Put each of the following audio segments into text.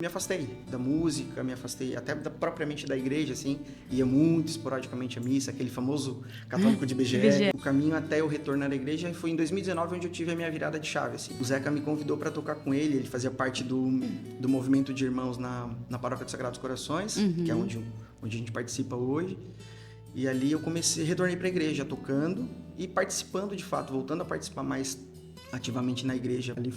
Me afastei da música, me afastei até propriamente da igreja, assim, ia muito esporadicamente à missa, aquele famoso católico de IBGE. O caminho até eu retornar à igreja foi em 2019, onde eu tive a minha virada de chave, assim. O Zeca me convidou para tocar com ele fazia parte do movimento de irmãos na Paróquia dos Sagrados Corações, que é onde a gente participa hoje. E ali eu retornei para a igreja, tocando e participando de fato, voltando a participar mais ativamente na igreja. Ali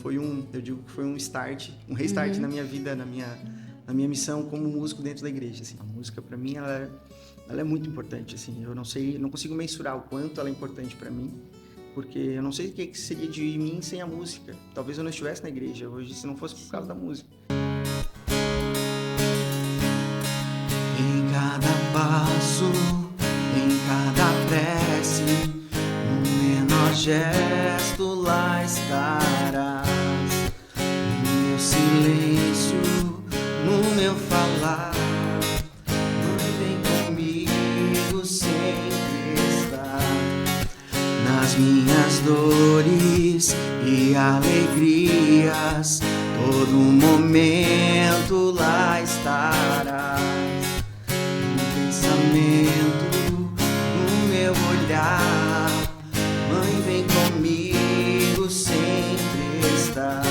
eu digo que foi um start, um restart na minha vida, na minha missão como músico dentro da igreja, assim. A música para mim ela é muito importante, assim. Eu não consigo mensurar o quanto ela é importante para mim, porque eu não sei o que seria de mim sem a música. Talvez eu não estivesse na igreja hoje se não fosse por causa da música. Em cada passo, em cada prece, no menor gesto lá estarás. No meu silêncio, no meu falar, vem comigo sempre estar. Nas minhas dores e alegrias, todo momento lá estarás. No pensamento, no meu olhar, Mãe, vem comigo sempre estar.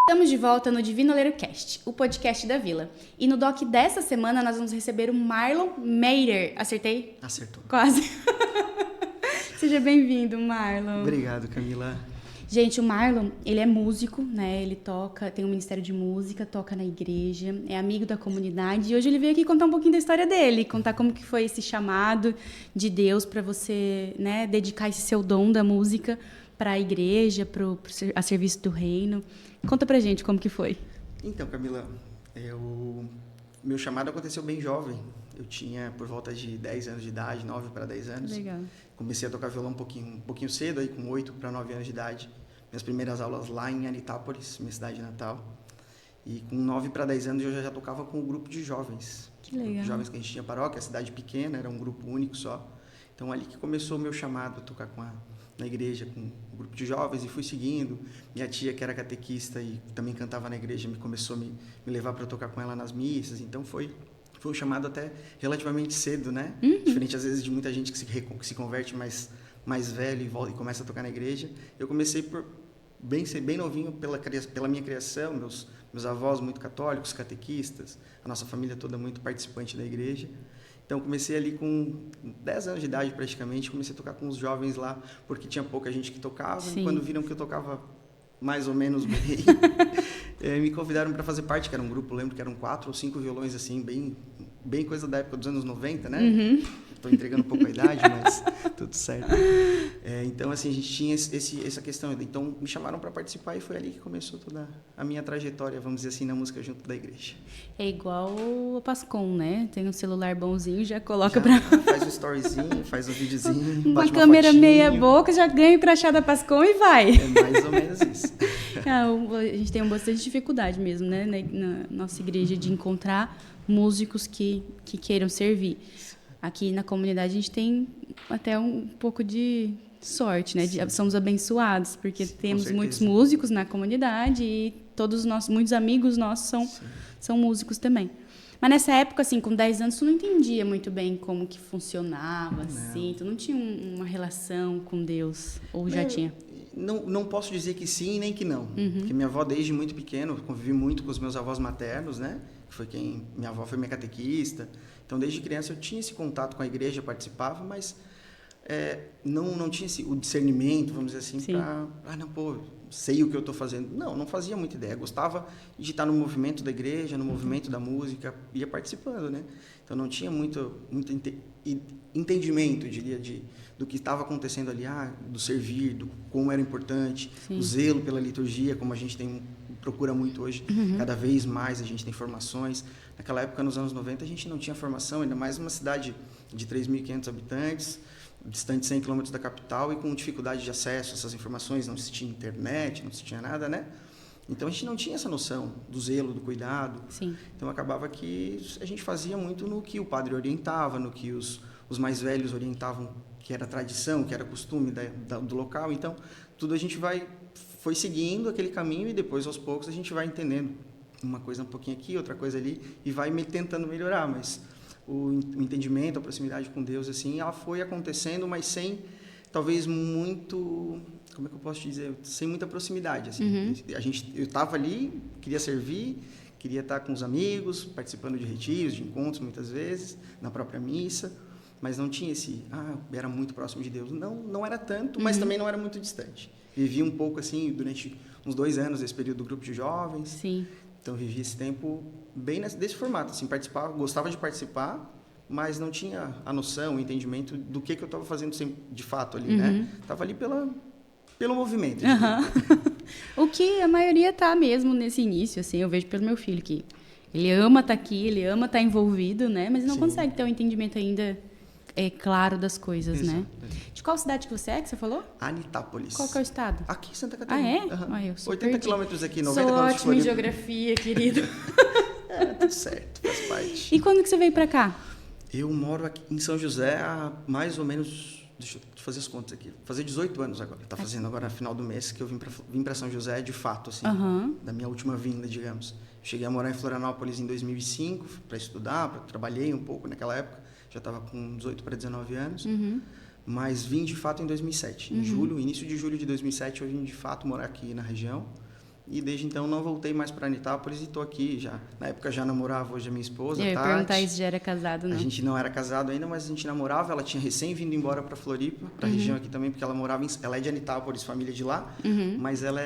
Estamos de volta no Divino Oleiro Cast, o podcast da Vila. E no doc dessa semana nós vamos receber o Marlon Meirer. Acertei? Acertou. Quase. Seja bem-vindo, Marlon. Obrigado, Camila. Gente, o Marlon, ele é músico, né? Ele toca, tem um ministério de música, toca na igreja, é amigo da comunidade. E hoje ele veio aqui contar um pouquinho da história dele, contar como que foi esse chamado de Deus para você, né, dedicar esse seu dom da música para a igreja, a serviço do reino. Conta pra gente como que foi. Então, Camila, meu chamado aconteceu bem jovem. Eu tinha por volta de 10 anos de idade, 9 para 10 anos. Legal. Comecei a tocar violão um pouquinho cedo, aí com 8 para 9 anos de idade. Minhas primeiras aulas lá em Anitápolis, minha cidade natal. E com 9 para 10 anos eu já tocava com um grupo de jovens. Que legal. Grupo de jovens que a gente tinha paróquia, cidade pequena, era um grupo único só. Então ali que começou o meu chamado a tocar na igreja com um grupo de jovens, e fui seguindo. Minha tia, que era catequista e também cantava na igreja, começou a me levar para tocar com ela nas missas. Então foi um chamado até relativamente cedo, né? Diferente às vezes de muita gente que se converte mais velho e começa a tocar na igreja. Eu comecei por ser bem novinho pela minha criação, meus avós muito católicos, catequistas, a nossa família toda muito participante da igreja. Então, comecei ali com 10 anos de idade, praticamente, comecei a tocar com os jovens lá, porque tinha pouca gente que tocava. Sim. E quando viram que eu tocava mais ou menos bem, me convidaram para fazer parte, que era um grupo, lembro que eram 4 ou 5 violões, assim, bem coisa da época dos anos 90, né? Estou entregando um pouco a idade, mas tudo certo. Então, assim, a gente tinha essa questão. Então, me chamaram para participar e foi ali que começou toda a minha trajetória, vamos dizer assim, na música junto da igreja. É igual o Pascom, né? Tem um celular bonzinho, já coloca faz um storyzinho, faz um videozinho, uma câmera meia boca, já ganha o crachá da Pascom e vai. É mais ou menos isso. A gente tem bastante dificuldade mesmo, né? Na nossa igreja, de encontrar músicos que queiram servir. Aqui na comunidade a gente tem até um pouco de sorte, né? Somos abençoados, porque temos muitos músicos na comunidade e muitos amigos nossos são músicos também. Mas nessa época, assim, com 10 anos, tu não entendia muito bem como que funcionava, assim? Tu não tinha uma relação com Deus, ou já tinha? Não posso dizer que sim, nem que não. Porque minha avó, desde muito pequeno, convivi muito com os meus avós maternos, né? Minha avó foi minha catequista. Então, desde criança, eu tinha esse contato com a igreja, participava, mas não tinha o discernimento, vamos dizer assim, sei o que eu estou fazendo. Não fazia muita ideia. Gostava de estar no movimento da igreja, no movimento da música, ia participando, né? Então, não tinha muito entendimento, eu diria, do que estava acontecendo ali, do servir, do como era importante, o zelo pela liturgia, como a gente procura muito hoje. Cada vez mais a gente tem formações. Naquela época, nos anos 90, a gente não tinha formação, ainda mais uma cidade de 3.500 habitantes, distante 100 quilômetros da capital e com dificuldade de acesso a essas informações, não se tinha internet, não se tinha nada, né? Então, a gente não tinha essa noção do zelo, do cuidado. Sim. Então, acabava que a gente fazia muito no que o padre orientava, no que os os mais velhos orientavam que era tradição, que era costume do local. Então, tudo a gente foi seguindo aquele caminho e depois, aos poucos, a gente vai entendendo uma coisa um pouquinho aqui, outra coisa ali, e vai tentando melhorar. Mas o entendimento, a proximidade com Deus, assim, ela foi acontecendo, mas sem, talvez, muito... Como é que eu posso te dizer? Sem muita proximidade, assim. Eu estava ali, queria servir, queria estar com os amigos, participando de retiros, de encontros, muitas vezes, na própria missa, mas não tinha era muito próximo de Deus. Não era tanto, mas também não era muito distante. Vivi um pouco, assim, durante uns 2 anos, esse período do grupo de jovens. Sim. Então, vivi esse tempo bem desse formato, assim, gostava de participar, mas não tinha a noção, o entendimento do que eu estava fazendo de fato ali, né? Estava ali pelo movimento. O que a maioria tá mesmo nesse início, assim, eu vejo pelo meu filho, que ele ama estar aqui, ele ama estar envolvido, né? Mas não consegue ter um entendimento ainda claro das coisas, né? De qual cidade que você é, que você falou? Anitápolis. Qual que é o estado? Aqui em Santa Catarina. Ai, eu sou 80 quilômetros aqui, 90 Sou quilômetros de ótima em Floripa. geografia, querido. Tudo certo, faz parte. E quando que você veio pra cá? Eu moro aqui em São José há mais ou menos, deixa eu fazer as contas aqui, fazer 18 anos agora. Tá fazendo agora no final do mês que eu vim para São José de fato, assim, da minha última vinda, digamos. Cheguei a morar em Florianópolis em 2005 para estudar, trabalhei um pouco naquela época, já estava com 18 para 19 anos, mas vim de fato em 2007. Em julho, início de julho de 2007, eu vim de fato morar aqui na região. E desde então não voltei mais para Anitápolis e estou aqui já. Na época já namorava hoje a minha esposa, Eu ia Tati. perguntar se já era casado, não. A gente não era casado ainda, mas a gente namorava. Ela tinha recém vindo embora para Floripa, para a região aqui também, porque ela morava ela é de Anitápolis, família de lá, mas ela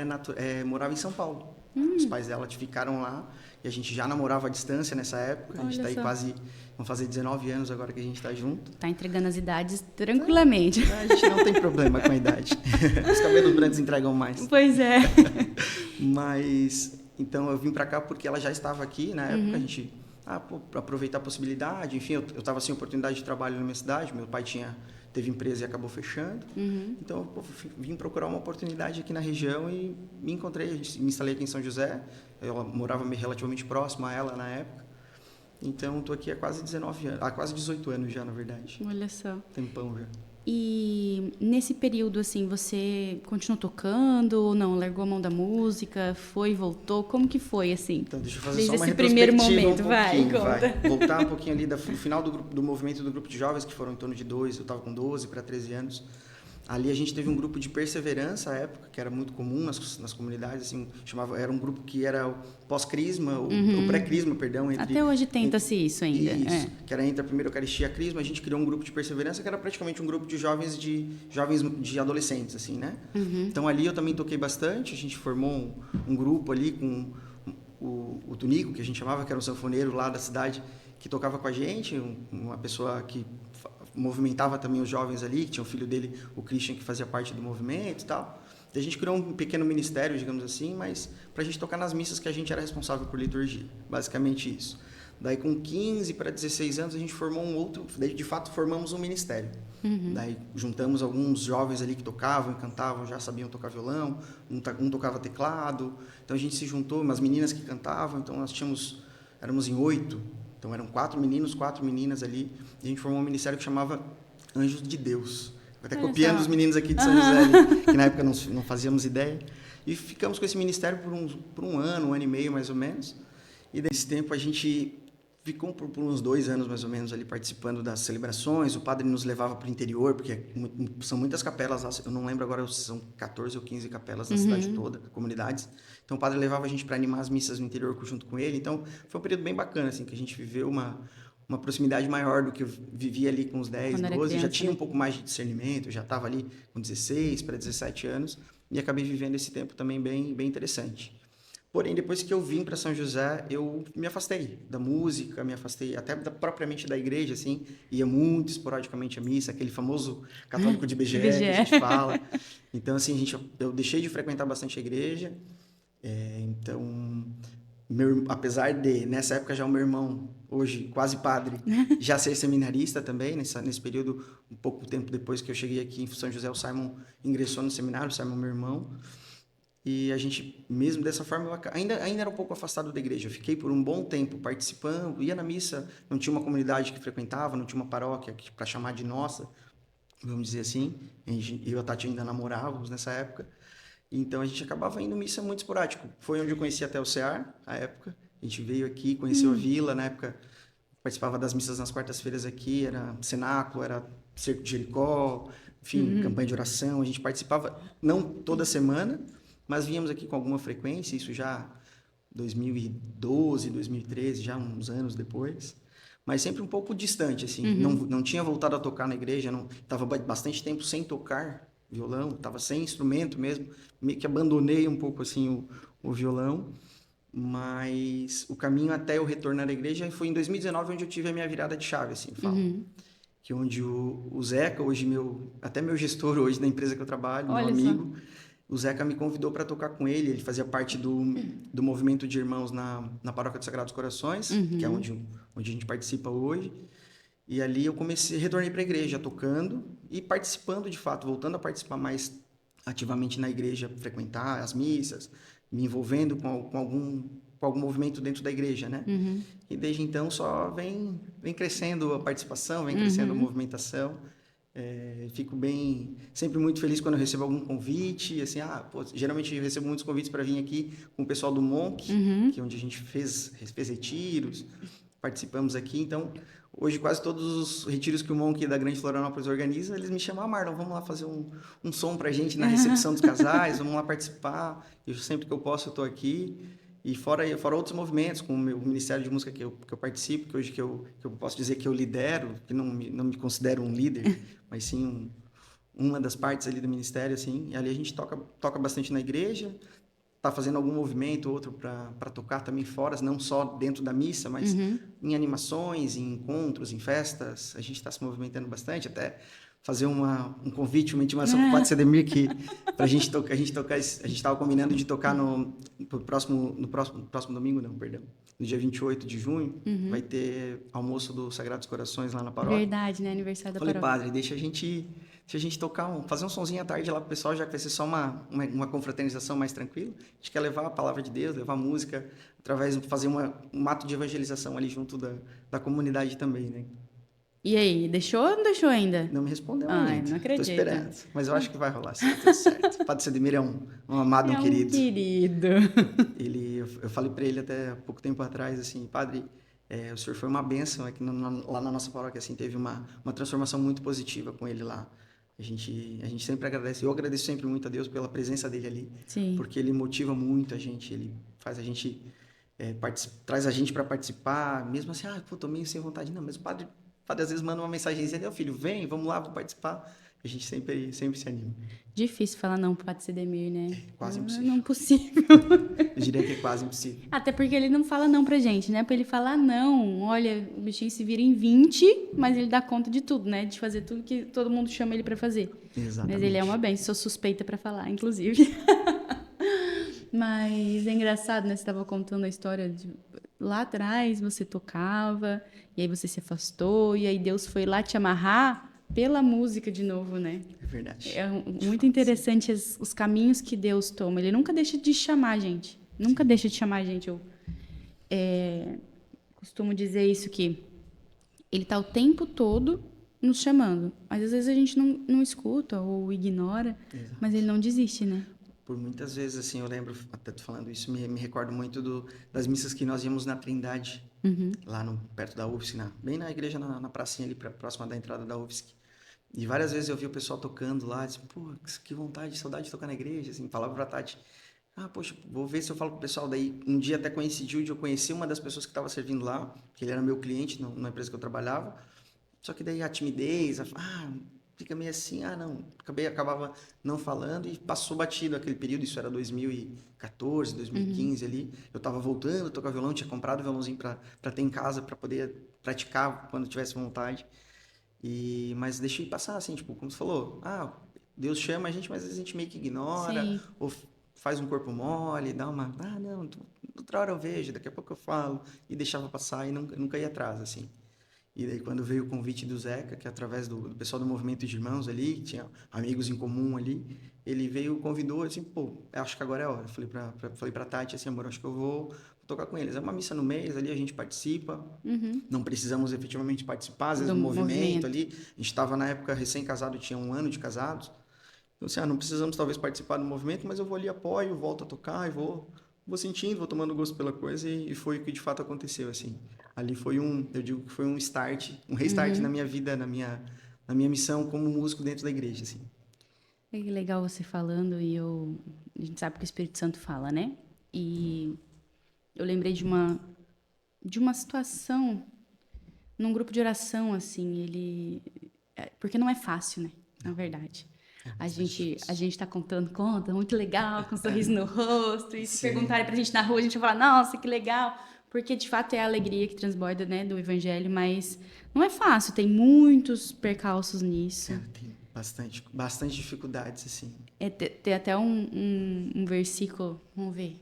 morava em São Paulo. Os pais dela ficaram lá e a gente já namorava à distância nessa época. A gente está aí quase, vamos fazer 19 anos agora que a gente está junto. Tá entregando as idades tranquilamente. A gente não tem problema com a idade. Os cabelos brancos entregam mais. Pois é. Mas, então eu vim para cá porque ela já estava aqui na época, a gente, para aproveitar a possibilidade, enfim, eu estava sem oportunidade de trabalho na minha cidade, meu pai teve empresa e acabou fechando, então eu vim procurar uma oportunidade aqui na região e me instalei aqui em São José, eu morava relativamente próximo a ela na época, então estou aqui há quase 19 anos, há quase 18 anos já, na verdade. Olha só. Tempão já. E nesse período, assim, você continuou tocando ou não? Largou a mão da música? Foi e voltou? Como que foi, assim? Então, deixa eu fazer desde só uma esse primeiro momento, vai. Voltar um pouquinho ali do final do movimento do grupo de jovens, que foram em torno de eu estava com 12 para 13 anos. Ali a gente teve um grupo de perseverança à época, que era muito comum nas comunidades, assim, era um grupo que era o pós-crisma, o pré-crisma, perdão. Até hoje tenta-se isso ainda. Isso, que era entre a primeira Eucaristia e a crisma, a gente criou um grupo de perseverança, que era praticamente um grupo de jovens de adolescentes, assim, né? Então ali eu também toquei bastante, a gente formou um grupo ali com o Tunico, que a gente chamava, que era um sanfoneiro lá da cidade, que tocava com a gente, uma pessoa que movimentava também os jovens ali, que tinha o filho dele, o Christian, que fazia parte do movimento e tal. E a gente criou um pequeno ministério, digamos assim, mas para a gente tocar nas missas que a gente era responsável por liturgia, basicamente isso. Daí com 15 para 16 anos a gente formou um outro, daí de fato formamos um ministério. Daí juntamos alguns jovens ali que tocavam, cantavam, já sabiam tocar violão, um tocava teclado, então a gente se juntou, umas meninas que cantavam, então nós éramos em 8, então eram 4 meninos, 4 meninas ali, e a gente formou um ministério que chamava Anjos de Deus. Até copiando os meninos aqui de São José, ali, que na época não fazíamos ideia. E ficamos com esse ministério por um ano e meio mais ou menos. E nesse tempo a gente ficou por uns 2 anos mais ou menos ali participando das celebrações. O padre nos levava para o interior, porque são muitas capelas lá, eu não lembro agora se são 14 ou 15 capelas na cidade toda, comunidades. Então o padre levava a gente para animar as missas no interior junto com ele. Então foi um período bem bacana, assim, que a gente viveu uma proximidade maior do que eu vivia ali com os 10, 12. Criança, já tinha um pouco mais de discernimento, já estava ali com 16 para 17 anos e acabei vivendo esse tempo também bem interessante. Porém, depois que eu vim para São José, eu me afastei da música, me afastei até propriamente da igreja, assim, ia muito esporadicamente à missa, aquele famoso católico de BGE. Que a gente fala. Então, assim, eu deixei de frequentar bastante a igreja. Então, apesar de, nessa época, já o meu irmão, hoje quase padre, já ser seminarista também, nesse período, um pouco tempo depois que eu cheguei aqui em São José, o Simon ingressou no seminário, o Simon, meu irmão. E a gente, mesmo dessa forma, ainda era um pouco afastado da igreja. Eu fiquei por um bom tempo participando, ia na missa, não tinha uma comunidade que frequentava, não tinha uma paróquia para chamar de nossa, vamos dizer assim. Eu e a Tati ainda namorávamos nessa época. Então a gente acabava indo missa muito esporádico. Foi onde eu conheci até o CEAR, à época. A gente veio aqui, conheceu a vila, na época participava das missas nas quartas-feiras aqui, era cenáculo, era cerco de Jericó, enfim, campanha de oração. A gente participava, não toda semana, mas víamos aqui com alguma frequência, isso já 2012, 2013, já uns anos depois. Mas sempre um pouco distante, assim. Não tinha voltado a tocar na igreja, não estava bastante tempo sem tocar violão, estava sem instrumento mesmo. Meio que abandonei um pouco, assim, o violão. Mas o caminho até eu retornar à igreja foi em 2019, onde eu tive a minha virada de chave, assim, falo. Que onde o Zeca, hoje até meu gestor hoje da empresa que eu trabalho, meu Olha só. amigo, o Zeca me convidou para tocar com ele. Ele fazia parte do movimento de irmãos na Paróquia dos Sagrados Corações, que é onde a gente participa hoje. E ali eu retornei para a igreja tocando e participando de fato, voltando a participar mais ativamente na igreja, frequentar as missas, me envolvendo com algum movimento dentro da igreja, né? E desde então só vem crescendo a participação, vem crescendo a movimentação. Fico sempre muito feliz quando eu recebo algum convite, assim, geralmente eu recebo muitos convites para vir aqui com o pessoal do Monk, que é onde a gente fez retiros, participamos aqui, então hoje quase todos os retiros que o Monk da Grande Florianópolis organiza, eles me chamam, Marlon, vamos lá fazer um som pra gente na recepção dos casais, vamos lá participar, eu sempre que eu posso eu estou aqui. E fora outros movimentos, como o Ministério de Música que eu participo, que hoje que eu posso dizer que eu lidero, que não me considero um líder, mas sim uma das partes ali do ministério, assim. E ali a gente toca bastante na igreja, tá fazendo algum movimento, outro para tocar também fora, não só dentro da missa, mas em animações, em encontros, em festas. A gente está se movimentando bastante, até fazer um convite, uma intimação para o Padre Sedemir, que para a gente estava combinando de tocar no próximo domingo, não, perdão, no dia 28 de junho, vai ter almoço do Sagrados Corações lá na paróquia. Verdade, né? Aniversário da Falei, paróquia. padre, deixa a gente tocar, fazer um sonzinho à tarde lá pro pessoal, já que vai ser só uma confraternização mais tranquila. A gente quer levar a palavra de Deus, levar música, através de fazer um ato de evangelização ali junto da comunidade também, né? E aí, deixou ou não deixou ainda? Não me respondeu Ai, ainda. não acredito. Tô esperando. Mas eu acho que vai rolar, sim, tudo certo. O Padre Sedemir é um amado, um querido. Querido. Eu falei para ele até pouco tempo atrás, assim, padre, o senhor foi uma bênção aqui lá na nossa paróquia, assim, teve uma transformação muito positiva com ele lá. A gente sempre agradece, eu agradeço sempre muito a Deus pela presença dele ali, Sim. porque ele motiva muito a gente, ele faz a gente, traz a gente para participar, mesmo assim, tô meio sem vontade, não, mas o padre às vezes manda uma mensagenzinha, meu filho, vem, vamos lá, vamos participar. A gente sempre se anima. Difícil falar não pro Padre Sedemir, né? Quase impossível. Não possível. Eu diria que é quase impossível. Até porque ele não fala não pra gente, né? Pra ele falar não, olha, o bichinho se vira em 20, mas ele dá conta de tudo, né? De fazer tudo que todo mundo chama ele pra fazer. Exatamente. Mas ele é uma benção, sou suspeita pra falar, inclusive. Mas é engraçado, né? Você estava contando a história de lá atrás você tocava, e aí você se afastou, e aí Deus foi lá te amarrar pela música de novo, né? É verdade. É muito interessante os caminhos que Deus toma. Ele nunca deixa de chamar a gente. Nunca deixa de chamar a gente. Eu costumo dizer isso, que ele está o tempo todo nos chamando. Mas às vezes a gente não escuta ou ignora, Exato. mas ele não desiste, né? Por muitas vezes, assim, eu lembro, até tô falando isso, me recordo muito das missas que nós íamos na Trindade, lá perto da UFSC, bem na igreja, na pracinha ali, próxima da entrada da UFSC. E várias vezes eu vi o pessoal tocando lá, disse, pô, que vontade, saudade de tocar na igreja, assim, falava pra Tati, poxa, vou ver se eu falo com o pessoal. Daí, um dia até coincidiu de eu conhecer uma das pessoas que estava servindo lá, que ele era meu cliente na empresa que eu trabalhava, só que daí a timidez, fica meio assim, não, acabava não falando e passou batido aquele período, isso era 2014, 2015 ali, eu estava voltando a tocar violão, tinha comprado o violãozinho para ter em casa, para poder praticar quando tivesse vontade, mas deixei passar, assim, tipo, como você falou, Deus chama a gente, mas às vezes a gente meio que ignora, Sim. ou faz um corpo mole, dá uma, não, outra hora eu vejo, daqui a pouco eu falo, e deixava passar e nunca ia atrás, assim. E daí, quando veio o convite do Zeca, que é através do pessoal do Movimento de Irmãos ali, que tinha amigos em comum ali, ele veio, convidou, assim, pô, acho que agora é a hora. Falei pra Tati, assim, amor, acho que eu vou tocar com eles. É uma missa no mês, ali a gente participa, não precisamos efetivamente participar, às vezes, Do do movimento movimento. ali. A gente estava, na época, recém-casado, tinha 1 ano de casados. Então, assim, não precisamos talvez participar do movimento, mas eu vou ali, apoio, volto a tocar e vou sentindo, vou tomando gosto pela coisa e foi o que de fato aconteceu, assim. Ali foi eu digo que foi um start, um restart na minha vida, na minha missão como músico dentro da igreja, assim. É legal você falando a gente sabe que o Espírito Santo fala, né? E eu lembrei de uma situação num grupo de oração, assim, porque não é fácil, né? Na verdade. É A bastante gente, a difícil. gente tá contando conta, muito legal, com um sorriso no rosto, e se Sim, perguntarem pra gente na rua, a gente vai falar, nossa, que legal, porque de fato é a alegria que transborda, né, do evangelho, mas não é fácil, tem muitos percalços nisso. tem bastante dificuldades, assim. Tem até um versículo, vamos ver,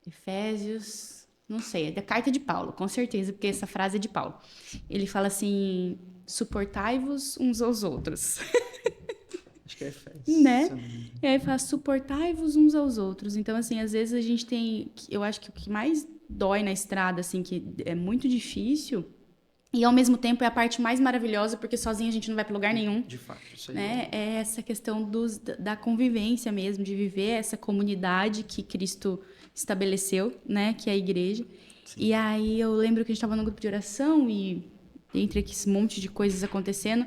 Efésios, não sei, é da carta de Paulo, com certeza, porque essa frase é de Paulo. Ele fala assim: suportai-vos uns aos outros, Acho que é Efésios, se né? eu não me engano. E aí fala: suportai-vos uns aos outros. Então, assim, às vezes a gente tem. Eu acho que o que mais dói na estrada, assim, que é muito difícil. E ao mesmo tempo é a parte mais maravilhosa, porque sozinho a gente não vai para lugar nenhum, De fato, isso aí né? É essa questão da convivência mesmo, de viver essa comunidade que Cristo estabeleceu, né? Que é a igreja. sim. E aí eu lembro que a gente estava num grupo de oração e entre esse monte de coisas acontecendo,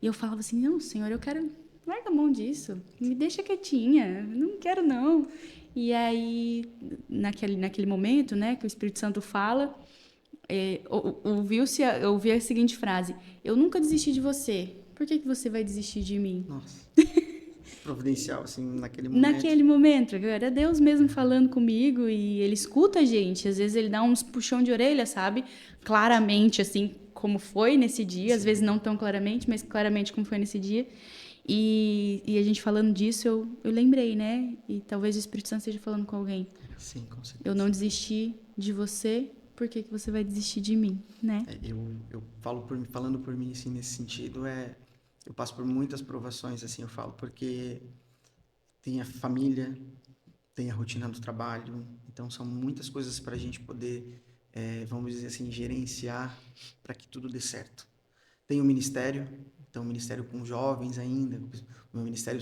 e eu falava assim, não, Senhor, eu quero... Larga a mão disso, me deixa quietinha, não quero não. E aí, naquele momento, né, que o Espírito Santo fala, ouvi a seguinte frase: eu nunca desisti de você. Por que você vai desistir de mim? Nossa, providencial, assim, naquele momento. Naquele momento, era Deus mesmo falando comigo e ele escuta a gente. Às vezes ele dá uns puxão de orelha, sabe? Claramente, assim, como foi nesse dia. Às vezes Sim, não tão claramente, mas claramente como foi nesse dia. E a gente falando disso, eu lembrei, né? E talvez o Espírito Santo esteja falando com alguém. sim, com Eu certeza. não desisti de você, por que você vai desistir de mim, né? Eu falando por mim, assim, nesse sentido, eu passo por muitas provações, assim, eu falo, porque tem a família, tem a rotina do trabalho, então são muitas coisas para a gente poder, vamos dizer assim, gerenciar para que tudo dê certo. Tem o ministério, então o ministério com jovens ainda, o meu ministério,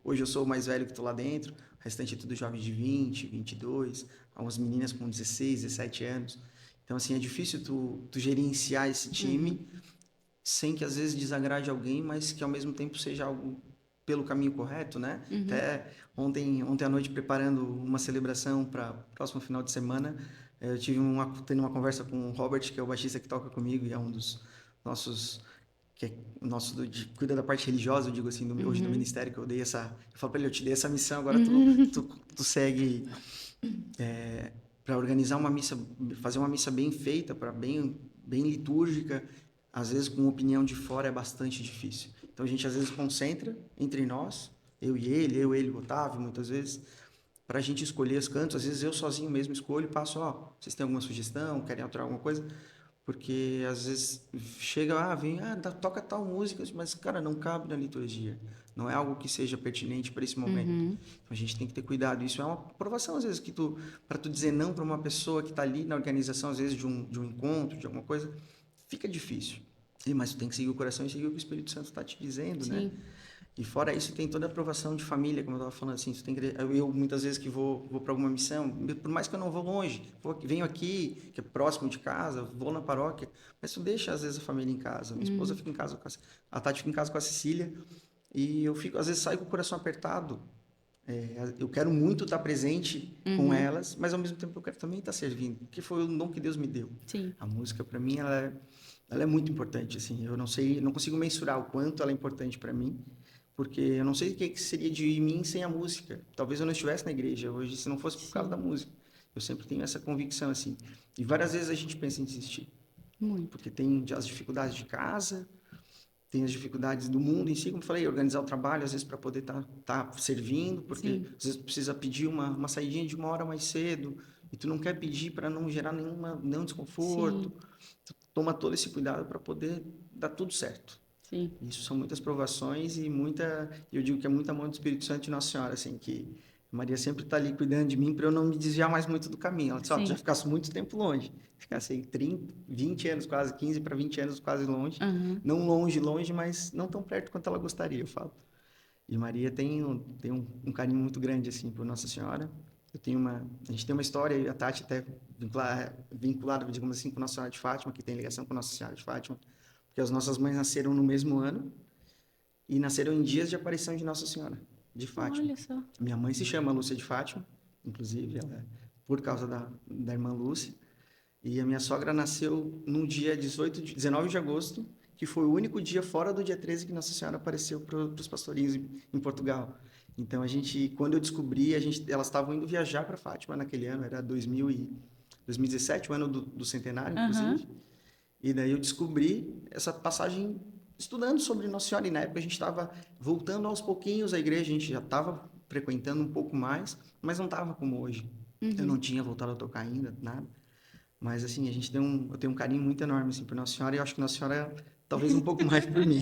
hoje eu sou o mais velho que estou lá dentro, o restante é tudo jovens de 20, 22, algumas meninas com 16, 17 anos. Então, assim, é difícil tu gerenciar esse time sem que às vezes desagrade alguém, mas que ao mesmo tempo seja algo pelo caminho correto, né? Até ontem à noite, preparando uma celebração para o próximo final de semana, eu tendo uma conversa com o Robert, que é o baixista que toca comigo e é um dos nossos que é nosso cuida da parte religiosa, eu digo assim, hoje do ministério, que eu dei eu falo para ele, eu te dei essa missão, agora tu segue para organizar uma missa, fazer uma missa bem feita, para bem litúrgica, às vezes com opinião de fora é bastante difícil. Então a gente às vezes concentra entre nós, eu e ele, o Otávio, muitas vezes, para a gente escolher os cantos. Às vezes eu sozinho mesmo escolho e passo, vocês têm alguma sugestão, querem alterar alguma coisa? Porque às vezes chega, toca tal música, mas cara, não cabe na liturgia. Não é algo que seja pertinente para esse momento. Então a gente tem que ter cuidado. Isso é uma provação às vezes que para tu dizer não para uma pessoa que está ali na organização às vezes de um encontro, de alguma coisa, fica difícil. Mas tu tem que seguir o coração e seguir o que o Espírito Santo está te dizendo, né? Sim. E fora isso, tem toda a aprovação de família, como eu estava falando assim. Eu muitas vezes que vou para alguma missão, por mais que eu não vou longe, venho aqui, que é próximo de casa, vou na paróquia, mas tu deixa às vezes a família em casa. Minha esposa fica em casa a Tati fica em casa com a Cecília, e eu fico, às vezes saio com o coração apertado. Eu quero muito estar presente com elas, mas ao mesmo tempo eu quero também estar servindo, porque foi o dom que Deus me deu. Sim. A música para mim ela é muito importante, assim. Eu não consigo mensurar o quanto ela é importante para mim, porque eu não sei o que seria de mim sem a música. Talvez eu não estivesse na igreja hoje se não fosse por causa da Sim. música. Eu sempre tenho essa convicção, assim. E várias vezes a gente pensa em desistir, Muito. porque tem as dificuldades de casa, tem as dificuldades do mundo em si, como eu falei, organizar o trabalho, às vezes para poder tá servindo, porque Sim. às vezes precisa pedir uma saidinha de 1 hora mais cedo, e tu não quer pedir para não gerar nenhum Sim. desconforto. toma todo esse cuidado para poder dar tudo certo. Sim. Isso são muitas provações e eu digo que é muita mão do Espírito Santo e Nossa Senhora, assim, que Maria sempre está ali cuidando de mim para eu não me desviar mais muito do caminho. Ela disse, tu já ficasse muito tempo longe. Ficasse aí 30, 20 anos quase, 15 para 20 anos quase longe. Não longe, mas não tão perto quanto ela gostaria, eu falo. E Maria tem um carinho muito grande, assim, por Nossa Senhora. A gente tem uma história, a Tati até vinculada, digamos assim, com Nossa Senhora de Fátima, que tem ligação com Nossa Senhora de Fátima, porque as nossas mães nasceram no mesmo ano e nasceram em dias de aparição de Nossa Senhora de Fátima. Olha só. Minha mãe se chama Lúcia de Fátima, inclusive, por causa da irmã Lúcia. E a minha sogra nasceu no dia 19 de agosto, que foi o único dia fora do dia 13 que Nossa Senhora apareceu para os pastorinhos em Portugal. Então, quando eu descobri, elas estavam indo viajar para Fátima naquele ano, era 2017, o ano do centenário, inclusive. E daí eu descobri essa passagem estudando sobre Nossa Senhora. E na época a gente estava voltando aos pouquinhos à igreja, a gente já estava frequentando um pouco mais, mas não estava como hoje. Eu não tinha voltado a tocar ainda, nada. Mas, assim, eu tenho um carinho muito enorme, assim, por Nossa Senhora, e eu acho que Nossa Senhora talvez um pouco mais por mim.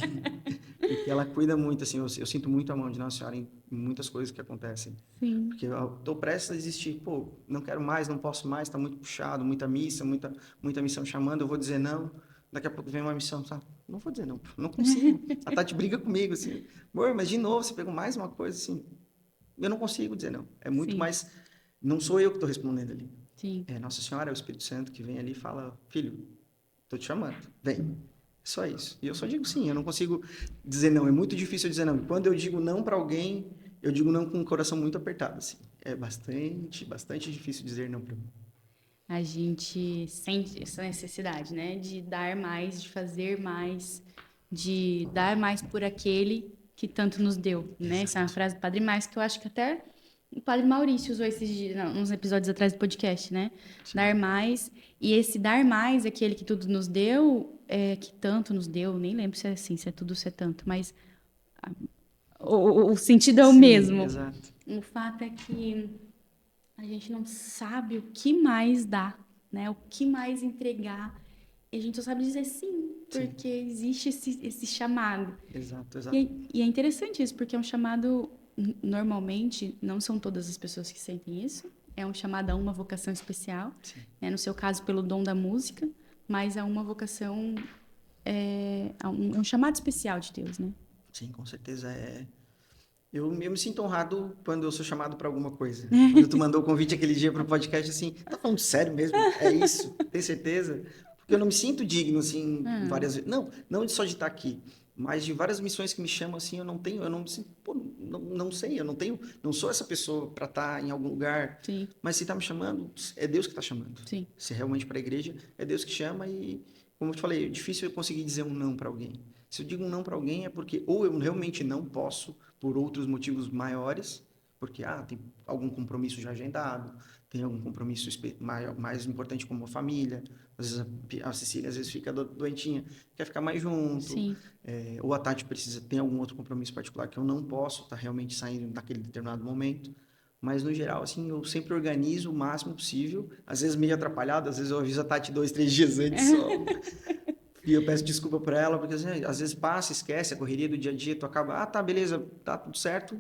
Porque ela cuida muito, assim, eu sinto muito a mão de Nossa Senhora em muitas coisas que acontecem. Sim. Porque eu estou prestes a desistir, não quero mais, não posso mais, está muito puxado, muita missa, muita missão chamando, eu vou dizer não, daqui a pouco vem uma missão, sabe? Não vou dizer não consigo. A Tati briga comigo, assim, amor, mas de novo, você pegou mais uma coisa, assim, eu não consigo dizer não. É muito mais, não sou eu que estou respondendo ali. Sim. É Nossa Senhora, é o Espírito Santo que vem ali e fala, filho, estou te chamando, vem. Só isso. E eu só digo sim, eu não consigo dizer não. É muito difícil eu dizer não. Quando eu digo não para alguém, eu digo não com o coração muito apertado, assim. É bastante difícil dizer não para mim. A gente sente essa necessidade, né? De dar mais, de fazer mais, de dar mais por aquele que tanto nos deu, né? Essa é uma frase do Padre Márcio, que eu acho que até o Padre Maurício usou esses dias, uns episódios atrás do podcast, né? Sim. Dar mais. E esse dar mais, aquele que tudo nos deu, que tanto nos deu, nem lembro se é assim, se é tudo, se é tanto, mas o sentido é o mesmo. Exato. O fato é que a gente não sabe o que mais dar, né? O que mais entregar. E a gente só sabe dizer sim, porque existe esse chamado. Exato. E é interessante isso, porque é um chamado, normalmente, não são todas as pessoas que sentem isso. É um chamado a uma vocação especial, né? No seu caso, pelo dom da música, mas a uma vocação, um chamado especial de Deus, né? Sim, com certeza. Eu me sinto honrado quando eu sou chamado para alguma coisa. Quando tu mandou o convite aquele dia para o podcast, assim, tá falando sério mesmo? É isso? Tem certeza? Porque eu não me sinto digno, assim, várias vezes. Não só de estar aqui, mas de várias missões que me chamam, assim, eu não me sinto, não sei, eu não sou essa pessoa para estar em algum lugar. Sim. Mas se está me chamando, é Deus que está chamando. Sim. Se realmente para a igreja, é Deus que chama e, como eu te falei, é difícil eu conseguir dizer um não para alguém. Se eu digo um não para alguém é porque ou eu realmente não posso, por outros motivos maiores, porque tem algum compromisso já agendado, tem algum compromisso mais importante como a família, às vezes a Cecília às vezes fica doentinha, quer ficar mais junto, ou a Tati tem algum outro compromisso particular que eu não posso estar realmente saindo naquele determinado momento, mas no geral, assim, eu sempre organizo o máximo possível, às vezes meio atrapalhado, às vezes eu aviso a Tati 2, 3 dias antes só. E eu peço desculpa para ela, porque assim, às vezes passa, esquece a correria do dia a dia, tu acaba, tá, beleza, tá tudo certo,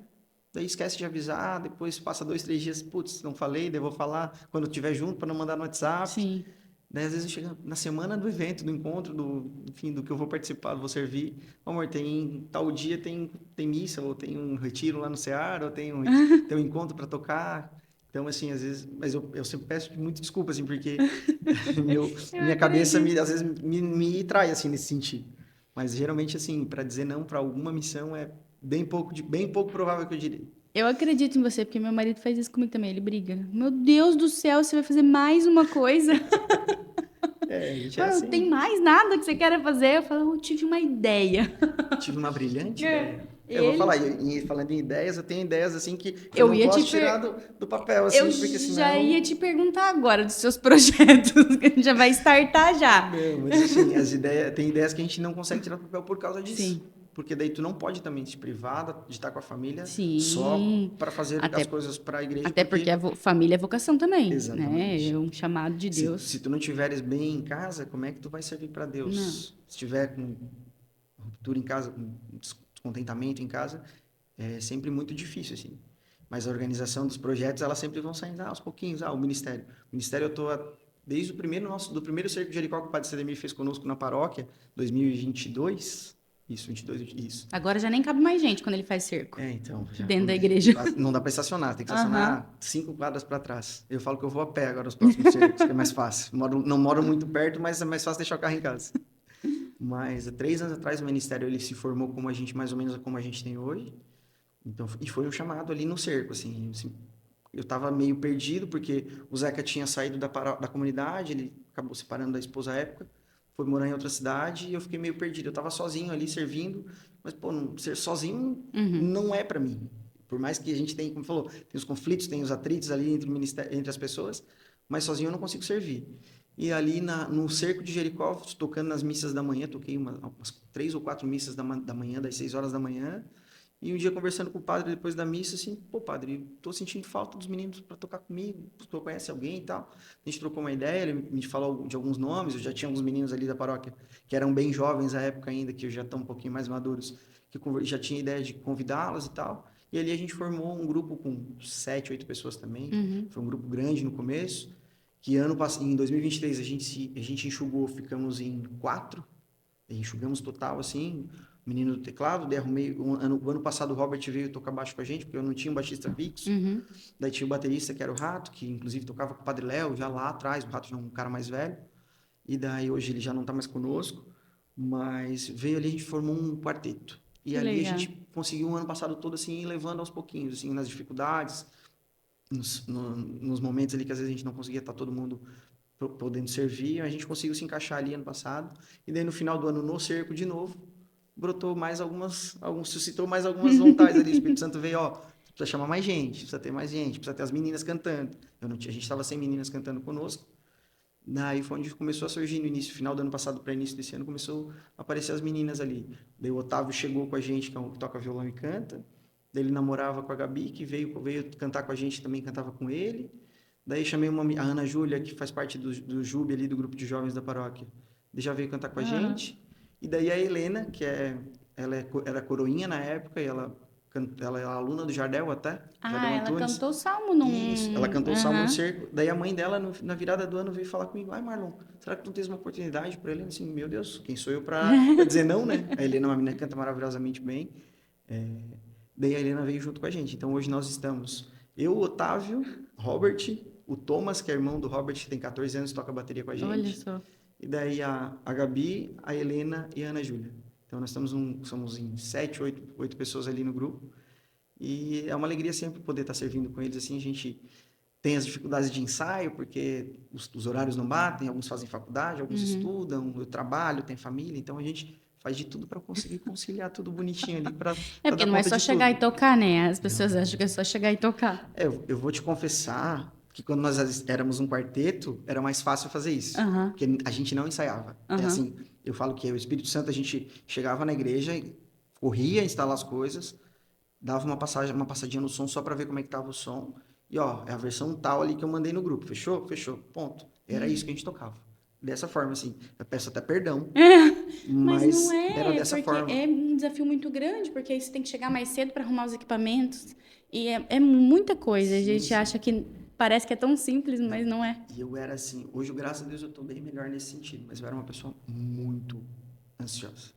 daí esquece de avisar, depois passa 2, 3 dias, putz, não falei, daí vou falar quando eu estiver junto para não mandar no WhatsApp. Sim. Daí às vezes eu chego na semana do evento, do encontro, do que eu vou participar, vou servir, amor, tal dia tem missa, ou tem um retiro lá no Ceará, ou tem um encontro para tocar. Então, assim, às vezes... Mas eu sempre peço muito desculpa, assim, porque minha cabeça, às vezes, me trai, assim, nesse sentido. Mas, geralmente, assim, para dizer não para alguma missão é bem pouco provável que eu diria. Eu acredito em você, porque meu marido faz isso comigo também, ele briga. Meu Deus do céu, você vai fazer mais uma coisa? Assim. Não tem mais nada que você queira fazer? Eu falo, eu tive uma ideia. Tive uma brilhante ideia. Eu vou falar, falando em ideias, eu tenho ideias assim que eu não posso tirar do papel, assim, porque senão... já ia te perguntar agora dos seus projetos, que a gente já vai startar já. Não, mas assim, tem ideias que a gente não consegue tirar do papel por causa disso. Sim. porque daí tu não pode também se privar de estar com a família só Sim. para fazer Até, as coisas para a igreja. até porque a família é vocação também, né? Exatamente. É um chamado de Se Deus. tu não tiveres bem em casa, como é que tu vai servir para Não. Deus? Se tiver com ruptura em casa, com descontentamento em casa, é sempre muito difícil, assim. Mas a organização dos projetos, elas sempre vão saindo aos pouquinhos. O ministério. O ministério eu tô desde do primeiro cerco de Jericó que o Padre Cedemir fez conosco na paróquia, 2022. Isso, 22, isso. Agora já nem cabe mais gente quando ele faz cerco. Então, já Dentro da começa. igreja. Não dá para estacionar, tem que Aham. estacionar 5 quadras para trás. Eu falo que eu vou a pé agora os próximos cercos, que é mais fácil. Não moro muito perto, mas é mais fácil deixar o carro em casa. Mas há 3 anos atrás o ministério ele se formou como a gente, mais ou menos como a gente tem hoje. Então, e foi um chamado ali no cerco, assim, eu estava meio perdido, porque o Zeca tinha saído da comunidade, ele acabou se separando da esposa à época, foi morar em outra cidade, e eu fiquei meio perdido. Eu estava sozinho ali, servindo, mas, pô, ser sozinho não é para mim. Por mais que a gente tenha, como falou, tem os conflitos, tem os atritos ali entre, entre as pessoas, mas sozinho eu não consigo servir. E ali no cerco de Jericó, tocando nas missas da manhã, toquei umas 3 ou 4 missas da manhã, das 6 horas da manhã. E um dia conversando com o padre depois da missa, assim, pô, padre, tô sentindo falta dos meninos para tocar comigo, tu conhece alguém e tal. A gente trocou uma ideia, ele me falou de alguns nomes, eu já tinha alguns meninos ali da paróquia que eram bem jovens à época ainda, que já estão um pouquinho mais maduros, que já tinha ideia de convidá-los e tal. E ali a gente formou um grupo com 7, 8 pessoas também. Foi um grupo grande no começo, que em 2023 a gente enxugou, ficamos em 4, enxugamos total, assim, o menino do teclado, daí arrumei, o ano passado o Robert veio tocar baixo com a gente, porque eu não tinha um baixista fixo, daí tinha o baterista, que era o Rato, que inclusive tocava com o Padre Léo, já lá atrás, o Rato já é um cara mais velho, e daí hoje ele já não tá mais conosco, mas veio ali, a gente formou um quarteto, e Que ali a legal. gente conseguiu o ano passado todo, assim, levando aos pouquinhos, assim, nas dificuldades, nos momentos ali que às vezes a gente não conseguia estar todo mundo podendo servir, a gente conseguiu se encaixar ali ano passado, e daí no final do ano, no cerco de novo, brotou mais suscitou mais algumas vontades ali, o Espírito Santo veio, ó, precisa chamar mais gente, precisa ter mais gente, precisa ter as meninas cantando, a gente estava sem meninas cantando conosco, daí foi onde começou a surgir no início, final do ano passado para início desse ano, começou a aparecer as meninas ali, daí o Otávio chegou com a gente, que é um que toca violão e canta, daí ele namorava com a Gabi, que veio cantar com a gente, também cantava com ele. Daí chamei a Ana Júlia, que faz parte do JUB ali, do grupo de jovens da paróquia. Ele já veio cantar com a gente. E daí a Helena, ela era coroinha na época, e ela é aluna do Jardel até, Jardel Ela Antunes. cantou salmo Isso, ela num. cantou o Salmo no Cerco. Daí a mãe dela, na virada do ano, veio falar comigo, ai Marlon, será que tu não tens uma oportunidade para Helena? Assim, meu Deus, quem sou eu para dizer não, né? A Helena é uma menina que canta maravilhosamente bem. Daí a Helena veio junto com a gente. Então hoje nós estamos, eu, o Otávio, Robert, o Thomas, que é irmão do Robert, que tem 14 anos, toca bateria com a Olha gente. só. E daí a Gabi, a Helena e a Ana Júlia. Então nós somos em 7, 8 pessoas ali no grupo. E é uma alegria sempre poder estar servindo com eles. Assim, a gente tem as dificuldades de ensaio, porque os horários não batem, alguns fazem faculdade, alguns estudam, eu trabalho, tem família, então a gente faz de tudo para conseguir conciliar tudo bonitinho ali para É porque dar não é conta só de chegar e tudo. tocar, né? As pessoas acham que é só chegar e tocar. Eu vou te confessar que quando nós éramos um quarteto, era mais fácil fazer isso, Aham, porque a gente não ensaiava. É aham. assim, eu falo que o Espírito Santo, a gente chegava na igreja, corria a instalar as coisas, dava uma passadinha no som só para ver como é que tava o som, e ó, é a versão tal ali que eu mandei no grupo, fechou? Fechou, ponto. Era isso que a gente tocava. Dessa forma, assim, eu peço até perdão, Mas não mas era é, dessa porque forma. é um desafio muito grande, porque aí você tem que chegar mais cedo para arrumar os equipamentos. E é muita coisa. A Sim, gente sim. acha que parece que é tão simples, mas não é. E eu era assim, hoje, graças a Deus, eu tô bem melhor nesse sentido, mas eu era uma pessoa muito ansiosa,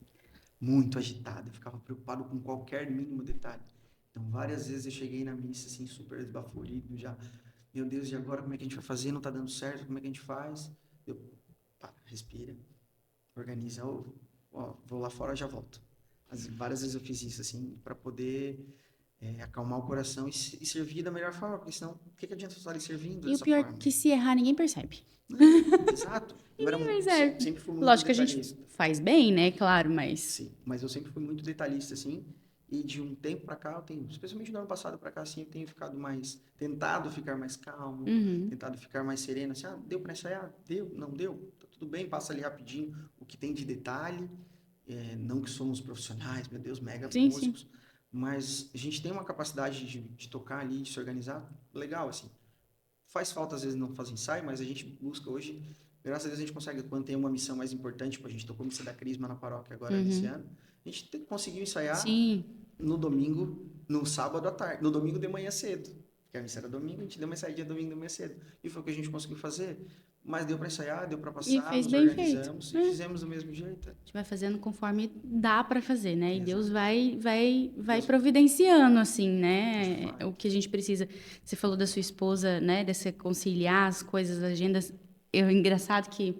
muito agitada, eu ficava preocupado com qualquer mínimo detalhe. Então, várias vezes eu cheguei na missa, assim, super esbaforido, já, meu Deus, e agora como é que a gente vai fazer? Não tá dando certo, como é que a gente faz? Eu, pá, respira, organiza, vou lá fora, já volto. Várias vezes eu fiz isso, assim, para poder acalmar o coração e servir da melhor forma, porque senão, o que adianta eu estar ali servindo E o dessa pior é forma? que se errar, ninguém percebe. Exato. Ninguém percebe. Sempre fui muito Lógico que a gente detalhista. faz bem, né? Claro, mas. Sim, mas eu sempre fui muito detalhista, assim. E de um tempo para cá, eu tenho, especialmente do ano passado para cá, assim, eu tenho tentado ficar mais calmo, tentado ficar mais sereno, assim, deu para ensaiar? Deu? Não deu? Tá tudo bem, passa ali rapidinho o que tem de detalhe Não que somos profissionais, meu Deus, mega Sim, músicos, mas a gente tem uma capacidade de tocar ali, de se organizar, legal, assim. Faz falta, às vezes, não fazer ensaio, mas a gente busca hoje, graças a Deus, a gente consegue, quando tem uma missão mais importante, tipo, a gente tocou Missa da Crisma na paróquia agora, nesse ano, a gente conseguiu ensaiar sim. no domingo, no sábado à tarde, no domingo de manhã cedo, porque a missa era domingo, a gente deu uma saída domingo de manhã cedo, e foi o que a gente conseguiu fazer, mas deu para ensaiar, deu para E passar, fez nos bem feito. organizamos e fizemos do mesmo jeito. A gente vai fazendo conforme dá para fazer, né? E Exato. Deus vai Deus providenciando, assim, né? vai. O que a gente precisa. Você falou da sua esposa, né? De você conciliar as coisas, as agendas. Engraçado que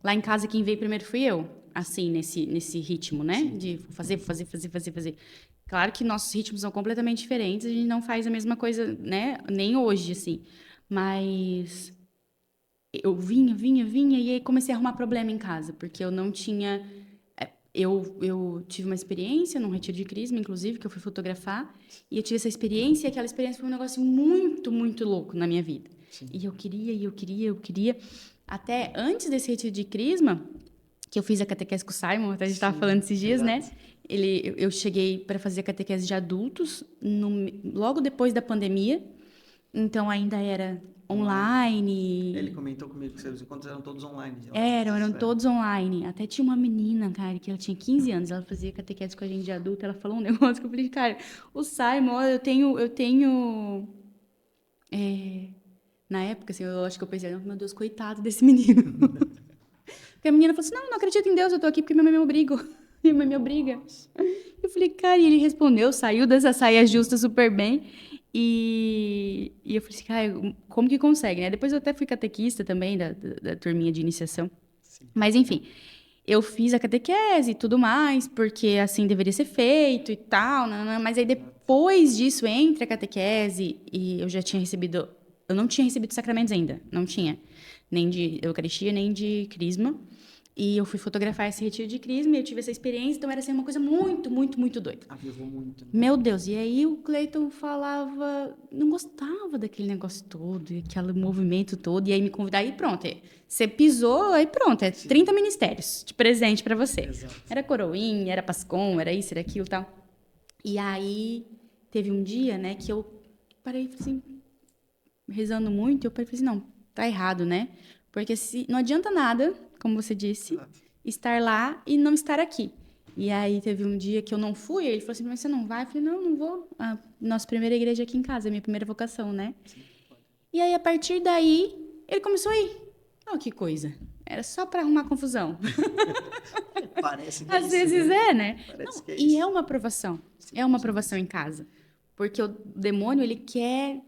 lá em casa quem veio primeiro fui eu, assim, nesse ritmo, né? De fazer. Claro que nossos ritmos são completamente diferentes, a gente não faz a mesma coisa, né? Nem hoje, assim. Mas eu vinha, e aí comecei a arrumar problema em casa, porque eu não tinha. Eu tive uma experiência num retiro de crisma, inclusive, que eu fui fotografar, e eu tive essa experiência, e aquela experiência foi um negócio muito, muito louco na minha vida. Sim. E eu queria. Até antes desse retiro de crisma, que eu fiz a catequese com o Simon, até a gente estava falando esses dias, exato. né? Eu cheguei para fazer a catequese de adultos logo depois da pandemia, então ainda era online. Ele comentou comigo que os encontros eram todos online. Eram todos online. Até tinha uma menina, cara, que ela tinha 15 anos, ela fazia catequese com a gente de adulto, ela falou um negócio que eu falei, cara, o Simon, ó, eu tenho na época, assim, eu acho que eu pensei, meu Deus, coitado desse menino. Porque a menina falou assim, não acredito em Deus, eu tô aqui porque minha mãe me obriga. Minha mãe me obriga. Eu falei, cara, e ele respondeu, saiu dessa saia justa super bem. E eu falei assim, cara, como que consegue, né? Depois eu até fui catequista também, da turminha de iniciação. Sim. Mas, enfim, eu fiz a catequese e tudo mais, porque assim deveria ser feito e tal, mas aí depois disso, entre a catequese e eu já tinha recebido... Eu não tinha recebido sacramentos ainda, não tinha. Nem de Eucaristia, nem de Crisma. E eu fui fotografar esse retiro de Crisma e eu tive essa experiência, então era assim, uma coisa muito, muito, muito doida. Avivou muito. Né? Meu Deus, e aí o Cleiton falava, não gostava daquele negócio todo, aquele movimento todo, e aí me convidava, e pronto, você pisou, aí pronto, 30 ministérios de presente para você. Exato. Era coroinha, era pascom, era isso, era aquilo e tal. E aí teve um dia, né, que eu parei, assim, rezando muito, eu parei e falei assim, não, tá errado, né? Porque não adianta nada, como você disse, estar lá e não estar aqui. E aí teve um dia que eu não fui, ele falou assim, mas você não vai? Eu falei, não vou. A nossa primeira igreja aqui em casa, a minha primeira vocação, né? Sim, e aí, a partir daí, ele começou a ir. Oh, que coisa. Era só para arrumar confusão. Parece que Às vezes né? Parece que e é uma aprovação. É uma aprovação em casa. Porque o demônio, ele quer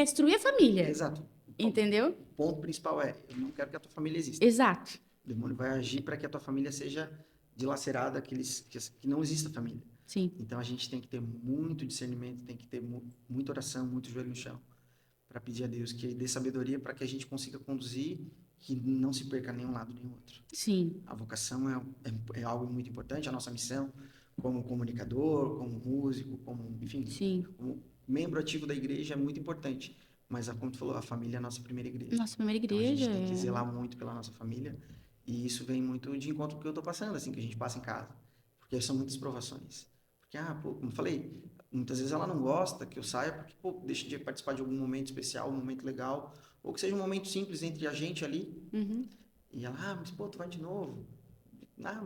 destruir a família. Exato. Entendeu? O ponto principal eu não quero que a tua família exista. Exato. O demônio vai agir para que a tua família seja dilacerada, que não exista família. Sim. Então a gente tem que ter muito discernimento, tem que ter muita oração, muito joelho no chão, para pedir a Deus que dê sabedoria para que a gente consiga conduzir, que não se perca nenhum lado nem outro. Sim. A vocação é algo muito importante, a nossa missão como comunicador, como músico, enfim, Sim. como membro ativo da igreja é muito importante. Mas, como tu falou, a família é a nossa primeira igreja. Nossa primeira igreja. Então, a gente tem que zelar muito pela nossa família. E isso vem muito de encontro com o que eu estou passando, assim, que a gente passa em casa. Porque são muitas provações. Porque, como eu falei, muitas vezes ela não gosta que eu saia porque, deixa de participar de algum momento especial, um momento legal. Ou que seja um momento simples entre a gente ali. Uhum. E ela, mas, tu vai de novo. Mas,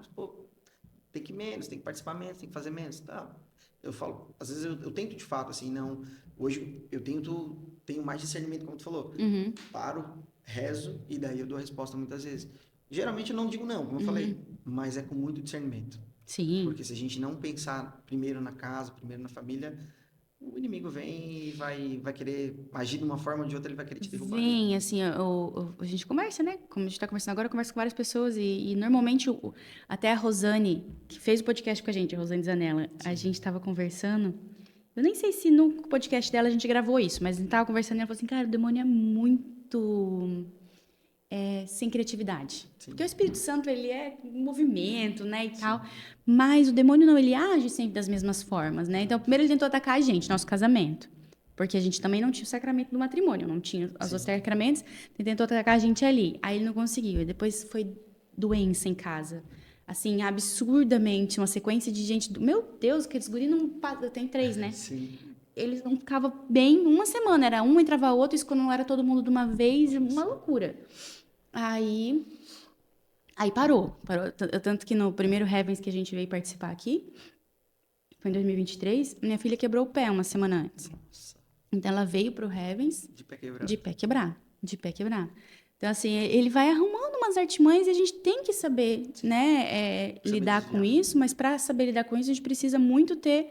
tem que ir menos, tem que participar menos, tem que fazer menos. Tá. Eu falo, às vezes eu tento de fato, assim, não... Hoje eu tenho mais discernimento, como tu falou. Uhum. Paro, rezo e daí eu dou a resposta muitas vezes. Geralmente eu não digo não, como eu falei, mas é com muito discernimento. Sim. Porque se a gente não pensar primeiro na casa, primeiro na família, o inimigo vem e vai querer agir de uma forma ou de outra, ele vai querer te derrubar. Vem, assim, a gente conversa, né? Como a gente está conversando agora, eu converso com várias pessoas e normalmente até a Rosane, que fez o podcast com a gente, a Rosane Zanella, a gente estava conversando. Eu nem sei se no podcast dela a gente gravou isso, mas a gente estava conversando e ela falou assim, cara, o demônio é muito sem criatividade. Sim. Porque o Espírito Santo, ele é movimento, né, e tal. Mas o demônio não, ele age sempre das mesmas formas, né? Então, primeiro ele tentou atacar a gente, nosso casamento. Porque a gente também não tinha o sacramento do matrimônio, não tinha os outros sacramentos. Ele tentou atacar a gente ali. Aí ele não conseguiu. E depois foi doença em casa. assim, absurdamente, uma sequência de gente... Meu Deus, aqueles guri não... Tem 3, né? Sim. Eles não ficavam bem uma semana. Era um, entrava outro, isso quando não era todo mundo de uma vez, uma loucura. Aí parou. Tanto que no primeiro Heavens que a gente veio participar aqui, foi em 2023, minha filha quebrou o pé uma semana antes. Nossa. Então, ela veio pro Heavens De pé quebrado. de pé quebrar. Então, assim, ele vai arrumando umas artimanhas e a gente tem que saber, né, lidar com isso, mas para saber lidar com isso, a gente precisa muito ter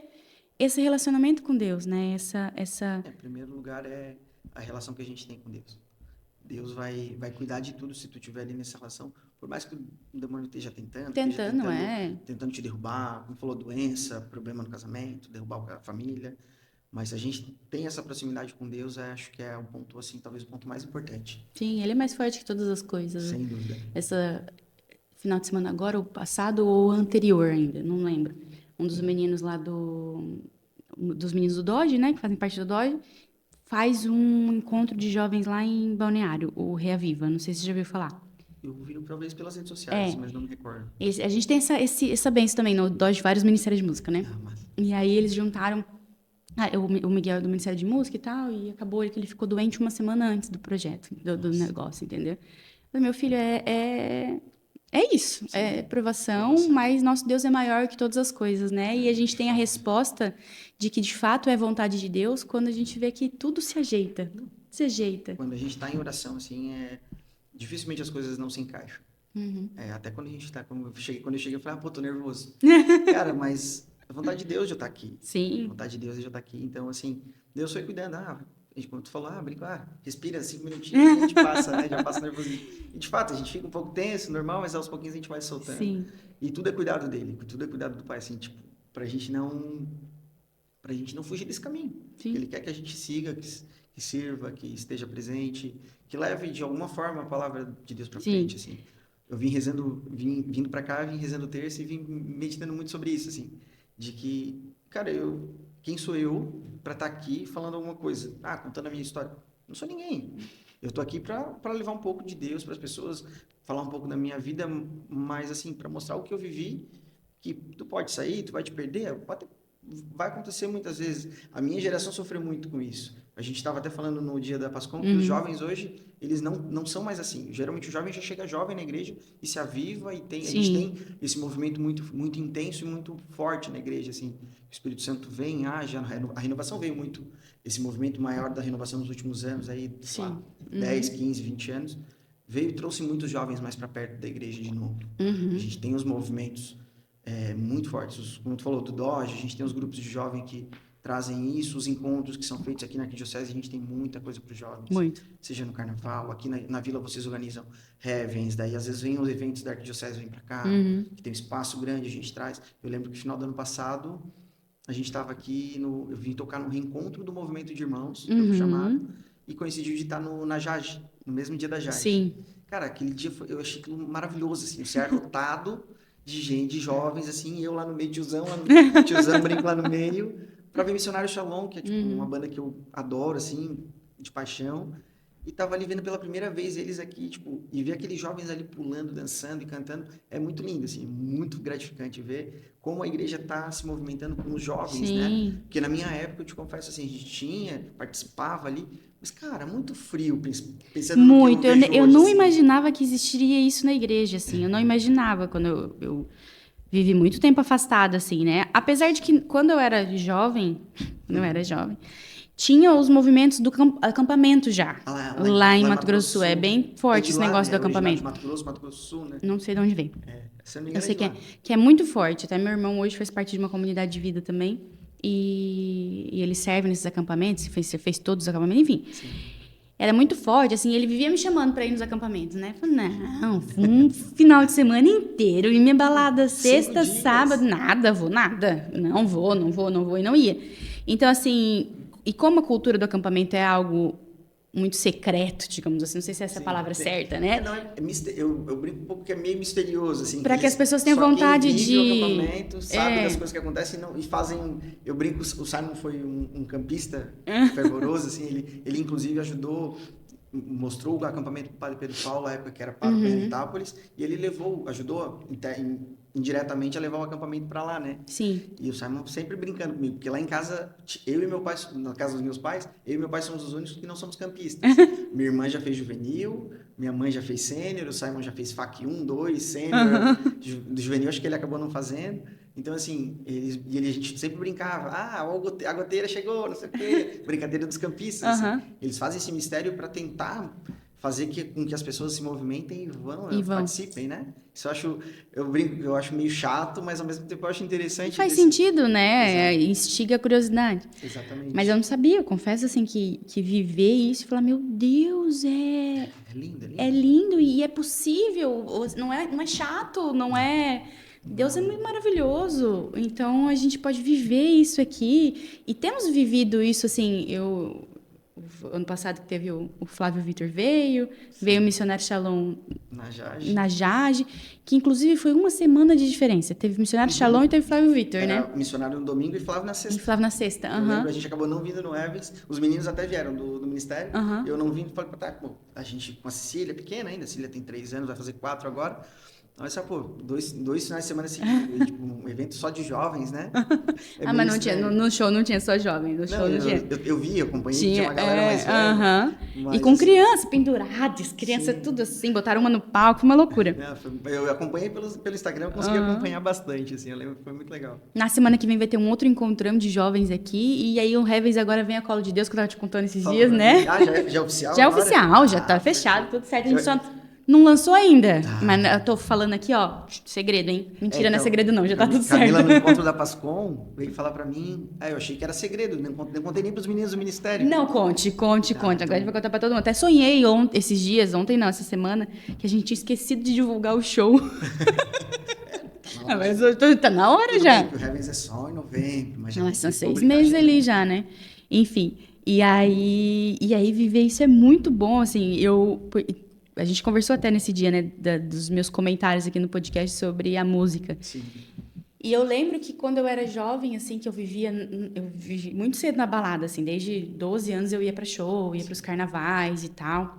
esse relacionamento com Deus, né? Em primeiro lugar, é a relação que a gente tem com Deus. Deus vai cuidar de tudo se tu estiver ali nessa relação. Por mais que o demônio esteja tentando tentando te derrubar, como falou, doença, problema no casamento, derrubar a família. Mas a gente tem essa proximidade com Deus, acho que é o ponto, assim, talvez o ponto mais importante. Sim, ele é mais forte que todas as coisas. Sem dúvida. Essa final de semana agora, o passado ou o anterior ainda, não lembro. Um dos meninos lá dos meninos do Dodge, né, que fazem parte do Dodge, faz um encontro de jovens lá em Balneário, o Reaviva, não sei se você já ouviu falar. Eu vi uma vez pelas redes sociais, mas não me recordo. A gente tem essa bênção também no Dodge, vários ministérios de música, né? E aí eles juntaram o Miguel do Ministério de Música e tal, e acabou que ele ficou doente uma semana antes do projeto, do negócio, entendeu? Mas, meu filho, é isso, sim, é provação, mas nosso Deus é maior que todas as coisas, né? E a gente tem a resposta de que, de fato, é vontade de Deus quando a gente vê que tudo se ajeita. Quando a gente está em oração, assim, dificilmente as coisas não se encaixam. Uhum. Até quando a gente está... Quando eu cheguei, eu falei, tô nervoso. Cara, mas a vontade de Deus já está aqui. Sim. A vontade de Deus já está aqui. Então, assim, Deus foi cuidando. Como tu falou, brinca, respira 5 minutinhos e a gente passa, né? Já passa nervosismo. E, de fato, a gente fica um pouco tenso, normal, mas aos pouquinhos a gente vai soltando. Sim. E tudo é cuidado dele, tudo é cuidado do Pai, assim, tipo, pra gente não fugir desse caminho. Sim. Ele quer que a gente siga, que sirva, que esteja presente, que leve, de alguma forma, a palavra de Deus pra frente, assim. Eu vindo pra cá, vim rezando o terço e vim meditando muito sobre isso, assim, de que, cara, quem sou eu para estar aqui falando alguma coisa? Contando a minha história. Não sou ninguém. Eu tô aqui para levar um pouco de Deus para as pessoas, falar um pouco da minha vida, mas assim, para mostrar o que eu vivi, que tu pode sair, tu vai te perder, vai acontecer muitas vezes. A minha geração sofreu muito com isso. A gente estava até falando no dia da Páscoa que os jovens hoje, eles não são mais assim. Geralmente o jovem já chega jovem na igreja e se aviva e a gente tem esse movimento muito, muito intenso e muito forte na igreja, assim. O Espírito Santo vem, age, a renovação veio muito, esse movimento maior da renovação nos últimos anos, aí, 10, 15, 20 anos, veio e trouxe muitos jovens mais para perto da igreja de novo. A gente tem os movimentos muito fortes, como tu falou, do Dodge, a gente tem os grupos de jovens que trazem isso, os encontros que são feitos aqui na Arquidiocese, a gente tem muita coisa para os jovens. Muito. Seja no Carnaval, aqui na Vila vocês organizam Heavens, daí às vezes vêm os eventos da Arquidiocese, vêm para cá, que tem um espaço grande, a gente traz. Eu lembro que no final do ano passado, a gente estava aqui, eu vim tocar no reencontro do Movimento de Irmãos, chamado, e coincidiu de estar na Jage, no mesmo dia da Jage. Sim. Cara, aquele dia eu achei aquilo maravilhoso, assim, o céu lotado de gente, de jovens, assim, eu lá no meio, tiozão brinco lá no meio, para ver Missionário Shalom, que é tipo uma banda que eu adoro, assim, de paixão, e tava ali vendo pela primeira vez eles aqui, tipo, e ver aqueles jovens ali pulando, dançando e cantando, é muito lindo, assim, muito gratificante ver como a igreja tá se movimentando com os jovens, né? Porque na minha época, eu te confesso, assim, a gente participava ali, mas, cara, muito frio, pensando muito. No que eu hoje, não assim. imaginava que existiria isso na igreja, assim, eu não imaginava quando eu vivi muito tempo afastada, assim, né? Apesar de que, quando eu era jovem, tinha os movimentos do acampamento já, lá em Mato Grosso do Sul. É bem forte esse negócio do acampamento. Mato Grosso do Sul, né? Não sei de onde veio. Eu sei que é muito forte. Até meu irmão hoje faz parte de uma comunidade de vida também. E ele serve nesses acampamentos, fez todos os acampamentos, enfim. Sim. Era muito forte, assim, ele vivia me chamando para ir nos acampamentos, né? Eu falei, não, um final de semana inteiro, e minha balada sexta, sábado, nada. Não vou, e não ia. Então, assim, e como a cultura do acampamento é algo muito secreto, digamos assim, não sei se é essa palavra certa, né? Eu brinco um pouco que é meio misterioso, assim. Para que as pessoas tenham vontade de... o acampamento, sabe das coisas que acontecem e fazem... Eu brinco, o Simon foi um campista fervoroso, assim, ele inclusive ajudou, mostrou o acampamento do Padre Pedro Paulo, na época que era para Itápolis, e ele ajudou indiretamente a levar o acampamento para lá, né? Sim. E o Simon sempre brincando comigo, porque lá em casa, eu e meu pai, na casa dos meus pais, eu e meu pai somos os únicos que não somos campistas. Minha irmã já fez juvenil, minha mãe já fez sênior, o Simon já fez FAC 1, 2, sênior, do juvenil acho que ele acabou não fazendo. Então, assim, a gente sempre brincava, a goteira chegou, não sei o quê, brincadeira dos campistas. Assim. Eles fazem esse mistério para tentar fazer com que as pessoas se movimentem e participem, né? Isso eu acho meio chato, mas ao mesmo tempo eu acho interessante. Faz sentido, né? Instiga a curiosidade. Exatamente. Mas eu não sabia, eu confesso assim que viver isso e falar, meu Deus, É lindo, é lindo. É lindo e é possível, não é chato, não é... Deus é muito maravilhoso, então a gente pode viver isso aqui e temos vivido isso, assim, ano passado que teve o Flávio Vitor veio o Missionário Shalom na Jage, que inclusive foi uma semana de diferença, teve Missionário Shalom e teve Flávio Vitor, né? Missionário no domingo e Flávio na sexta. Eu lembro, a gente acabou não vindo no Evans, os meninos até vieram do ministério, eu não vim, falei, a gente com a Cecília, pequena ainda, a Cecília tem 3 anos, vai fazer 4 agora. Mas só, dois finais de semana seguidos, tipo, um evento só de jovens, né? Mas não tinha, no show não tinha só jovens, no show não tinha. Eu acompanhei, tinha uma galera mais velha. E com crianças penduradas, crianças tudo assim, botaram uma no palco, foi uma loucura. Eu acompanhei pelo Instagram, eu consegui acompanhar bastante, assim, eu lembro que foi muito legal. Na semana que vem vai ter um outro encontrão de jovens aqui, e aí o Heavens agora vem a Colo de Deus, que eu tava te contando esses dias, né? Já é oficial? Já é oficial, já tá fechado, tudo certo, a gente só... Não lançou ainda, mas eu tô falando aqui, ó, segredo, hein? Mentira, não é segredo não, já tá tudo certo. Camila, no encontro da Pascom, veio falar pra mim, eu achei que era segredo, não contei nem pros meninos do ministério. Não, conte. Agora a gente vai contar pra todo mundo. Até sonhei essa semana, que a gente tinha esquecido de divulgar o show. Mas tá na hora tudo já. Bem, o Heavens é só em novembro, mas já são 6 meses ali já, né? Enfim, e aí viver isso é muito bom, assim, a gente conversou até nesse dia, né, dos meus comentários aqui no podcast sobre a música. Sim. E eu lembro que quando eu era jovem, assim, que eu vivi muito cedo na balada, assim, desde 12 anos eu ia para show, ia para os carnavais e tal.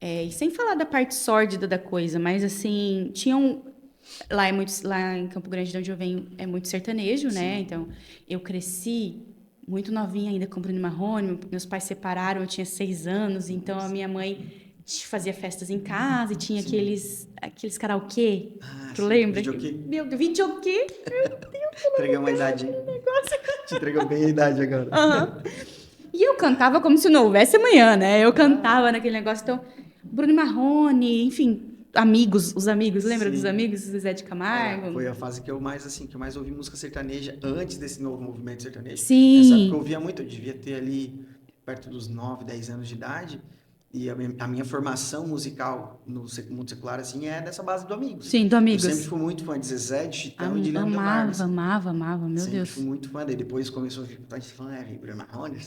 E sem falar da parte sórdida da coisa, mas assim, lá em Campo Grande, de onde eu venho, é muito sertanejo, né? Então, eu cresci muito novinha ainda com Bruno Marrone, meus pais separaram, eu tinha 6 anos, então a minha mãe fazia festas em casa e tinha aqueles karaokê. Tu lembra? Meu Deus, videokê. Entregou uma idade, hein? Te entregou bem a idade agora. E eu cantava como se não houvesse amanhã, né? Eu cantava naquele negócio. Então, Bruno Marrone, enfim, os amigos, lembra dos amigos? Zezé de Camargo. Foi a fase que eu mais ouvi música sertaneja antes desse novo movimento sertanejo. Sim. Nessa época eu ouvia muito, eu devia ter ali perto dos 9, 10 anos de idade. E a minha formação musical no mundo secular, assim, é dessa base do Amigos. Sim, do Amigos. Eu sempre fui muito fã de Zezé, de Chitão e de Leandro Marques. Amava, meu sempre Deus. Fui muito fã dele. Depois começou a vir fã, Bruno Marrone,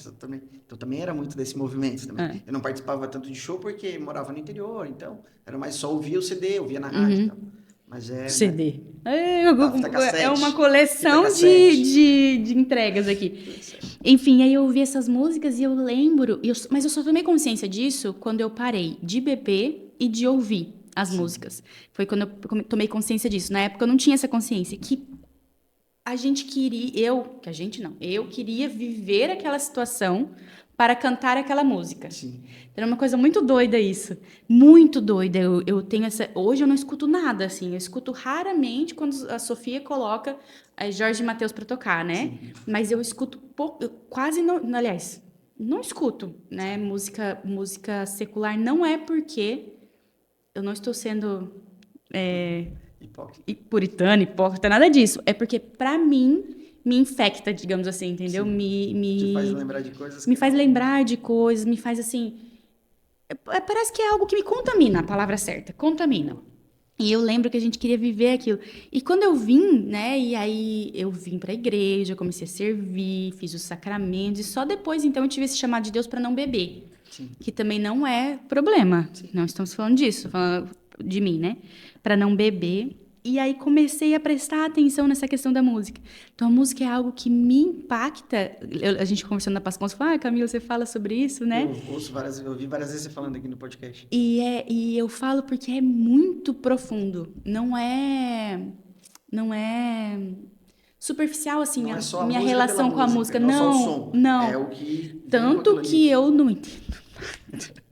eu também era muito desse movimento também. Eu não participava tanto de show porque morava no interior, então era mais só ouvir o CD, ouvia na rádio e tal. Mas CD. Né? É uma coleção de entregas aqui. Enfim, aí eu ouvi essas músicas e eu lembro... Mas eu só tomei consciência disso quando eu parei de beber e de ouvir as músicas. Foi quando eu tomei consciência disso. Na época eu não tinha essa consciência. Que a gente queria... Eu queria viver aquela situação para cantar aquela música. Sim. Era uma coisa muito doida isso. Muito doida. Eu tenho essa... Hoje eu não escuto nada, assim. Eu escuto raramente quando a Sofia coloca Jorge Mateus para tocar, né? Sim. Mas eu escuto pouco... Eu quase não... Aliás, não escuto, né? Música secular não é porque eu não estou sendo... puritana, hipócrita, nada disso. É porque, para mim... me infecta, digamos assim, entendeu? Te faz lembrar de coisas. Me faz lembrar de coisas, me faz assim... Parece que é algo que me contamina, a palavra certa, contamina. E eu lembro que a gente queria viver aquilo. E quando eu vim, né, e aí eu vim para a igreja, comecei a servir, fiz os sacramentos, e só depois, então, eu tive esse chamado de Deus para não beber. Sim. Que também não é problema. Sim. Não estamos falando disso, falando de mim, né? Para não beber. E aí comecei a prestar atenção nessa questão da música. Então, a música é algo que me impacta. A gente conversando na Pascom, você fala, Camila, você fala sobre isso, né? Eu ouvi várias vezes você falando aqui no podcast. E eu falo porque é muito profundo. Não é não é superficial, assim, Não a é só a minha música relação pela com a música. não é só o Não, som. não. É o que vem com Tanto aquilo ali. que eu não entendo.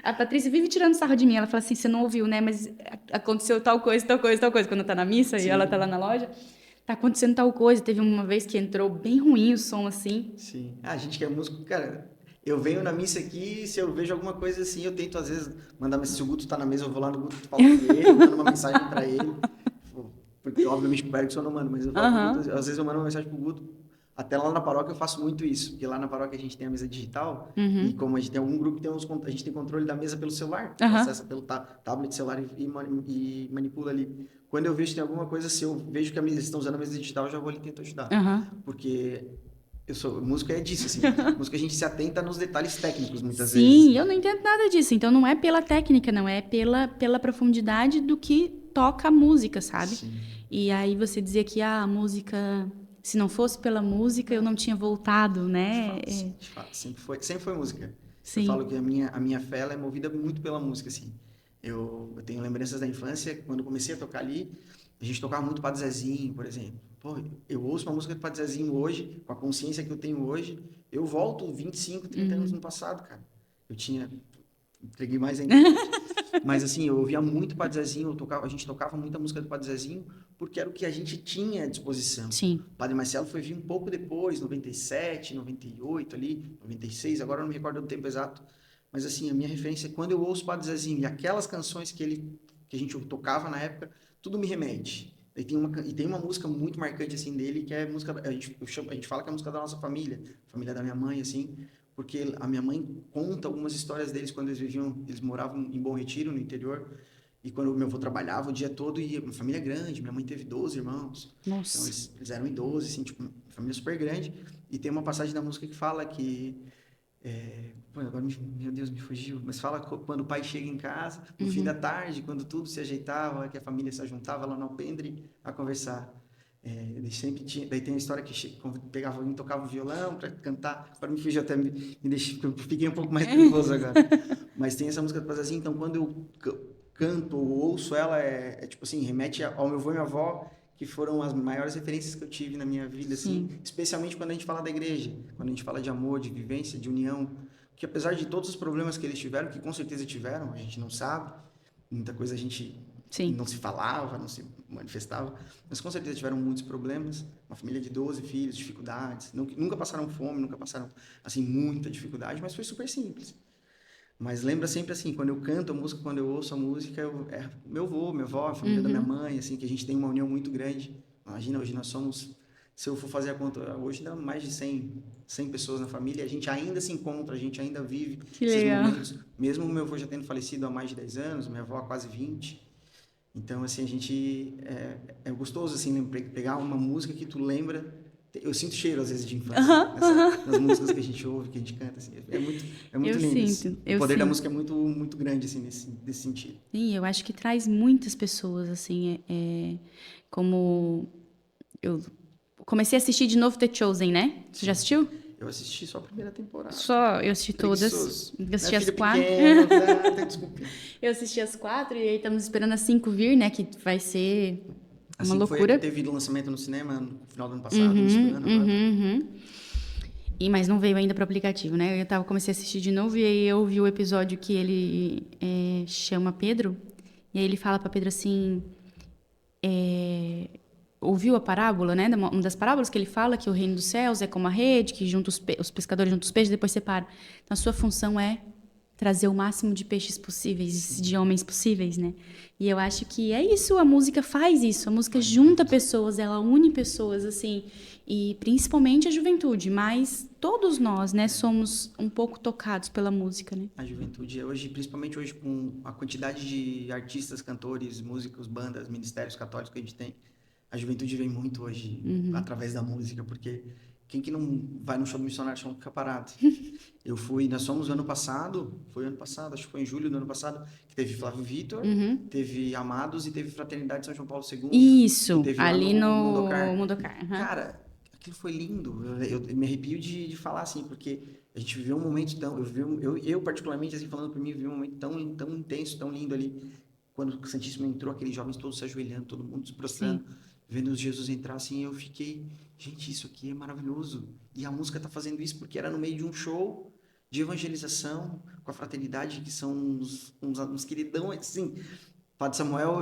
A Patrícia vive tirando sarro de mim. Ela fala assim, você não ouviu, né? Mas aconteceu tal coisa, tal coisa, tal coisa. Quando tá na missa e ela tá lá na loja, tá acontecendo tal coisa. Teve uma vez que entrou bem ruim o som, assim. Sim. Ah, a gente que é músico, cara, eu venho na missa aqui, se eu vejo alguma coisa assim, eu tento às vezes mandar, se o Guto tá na mesa, eu vou lá no Guto, falo com ele, mando uma mensagem pra ele, porque obviamente com o Bergson eu não mando, mas eu falo com o Guto, Aham. às vezes eu mando uma mensagem pro Guto, até lá na paróquia eu faço muito isso, porque lá na paróquia a gente tem a mesa digital, e como a gente tem algum grupo que tem a gente tem controle da mesa pelo celular, tu Aham. acessa pelo tablet celular e manipula ali. Quando eu vejo que tem alguma coisa, se eu vejo que eles estão usando a mesa digital, eu já vou ali e tento ajudar. Aham. Porque música é disso, assim. Música a gente se atenta nos detalhes técnicos, muitas vezes. Sim, eu não entendo nada disso. Então não é pela técnica, não. É pela profundidade do que toca a música, sabe? Sim. E aí você dizia que a música... Se não fosse pela música, eu não tinha voltado, né? De fato, sempre foi música. Eu Sim. falo que a minha fé ela é movida muito pela música, assim. Eu tenho lembranças da infância, quando eu comecei a tocar ali, a gente tocava muito Padre Zezinho, por exemplo. Pô, eu ouço uma música do Padre Zezinho hoje, com a consciência que eu tenho hoje, eu volto 25, 30 anos no passado, cara. Eu tinha entreguei mais ainda. Mas assim, eu ouvia muito Padre Zezinho, a gente tocava muita música do Padre Zezinho, porque era o que a gente tinha à disposição. Sim. O Padre Marcelo foi vir um pouco depois, 97, 98 ali, 96, agora eu não me recordo do tempo exato. Mas assim, a minha referência é quando eu ouço Padre Zezinho e aquelas canções que a gente tocava na época, tudo me remete. E tem uma música muito marcante assim dele, que é a música, a gente fala que é a música da nossa família da minha mãe, assim, porque a minha mãe conta algumas histórias deles quando eles moravam em Bom Retiro, no interior, e quando o meu avô trabalhava o dia todo, e uma família grande, minha mãe teve 12 irmãos, então Nossa. eles eram em 12, assim, tipo, uma família super grande, e tem uma passagem da música que fala que, pô, agora, meu Deus, me fugiu, mas fala quando o pai chega em casa, no fim da tarde, quando tudo se ajeitava, que a família se juntava lá no alpendre a conversar. Eles sempre tinha, daí tem a história que pegava alguém, tocava violão para cantar. Agora me fugiu até, me deixei, eu fiquei um pouco mais nervoso agora. Mas tem essa música do Pazazinho, então quando eu canto ou ouço ela, tipo assim, remete ao meu avô e minha avó, que foram as maiores referências que eu tive na minha vida, assim, Sim. especialmente quando a gente fala da igreja, quando a gente fala de amor, de vivência, de união, que apesar de todos os problemas que eles tiveram, que com certeza tiveram, a gente não sabe, muita coisa a gente Sim. não se falava, não se manifestava, mas com certeza tiveram muitos problemas, uma família de 12 filhos, dificuldades, nunca passaram fome, nunca passaram, assim, muita dificuldade, mas foi super simples. Mas lembra sempre assim, quando eu canto a música, quando eu ouço a música, é meu avô, minha avó, a família da minha mãe, assim, que a gente tem uma união muito grande. Imagina, hoje nós somos, se eu for fazer a conta, hoje dá mais de 100 pessoas na família, e a gente ainda se encontra, a gente ainda vive Que esses legal. momentos. Mesmo o meu avô já tendo falecido há mais de 10 anos, minha avó há quase 20. Então, assim, a gente... É gostoso, assim, pegar uma música que tu lembra... Eu sinto cheiro, às vezes, de infância, nas músicas que a gente ouve, que a gente canta, assim. É muito Eu lindo isso. sinto, O eu poder da sinto. música é muito, muito grande, assim, nesse sentido. Sim, eu acho que traz muitas pessoas, assim, como eu comecei a assistir de novo The Chosen, né? Você já assistiu? Eu assisti só a primeira temporada. Só, eu assisti todas. Preguiçoso. Eu Minha assisti as filha 4. pequena, tem desculpinha. Eu assisti as 4 e aí estamos esperando as 5 vir, né? Que vai ser uma Assim, foi a que loucura. teve lançamento no cinema no final do ano passado, início do ano agora. Mas não veio ainda pro aplicativo, né? Comecei a assistir de novo e aí eu vi o episódio que ele chama Pedro. E aí ele fala para Pedro assim... ouviu a parábola, né? Uma das parábolas que ele fala que o reino dos céus é como a rede, que junta os pescadores juntam os peixes, depois separa. Então, a sua função é trazer o máximo de peixes possíveis, de homens possíveis, né? E eu acho que é isso, a música faz isso. A música junta pessoas, ela une pessoas, assim, e principalmente a juventude. Mas todos nós, né, somos um pouco tocados pela música, né? A juventude hoje, principalmente hoje com a quantidade de artistas, cantores, músicos, bandas, ministérios católicos que a gente tem, a juventude vem muito hoje através da música, porque quem que não vai no show do missionário não fica parado? Nós fomos ano passado, acho que foi em julho do ano passado, que teve Flávio Vitor, teve Amados e teve Fraternidade São João Paulo II, Isso, que teve lá ali no no Mundocar. Mundocar. Cara, aquilo foi lindo. Eu me arrepio de falar assim, porque a gente viveu um momento tão... Eu particularmente, assim, falando por mim, vivi um momento tão, tão intenso, tão lindo ali. Quando o Santíssimo entrou, aqueles jovens todos se ajoelhando, todo mundo se prostrando. Sim. vendo Jesus entrar assim, eu fiquei, gente, isso aqui é maravilhoso. E a música tá fazendo isso porque era no meio de um show de evangelização com a fraternidade, que são uns queridão, assim. Padre Samuel,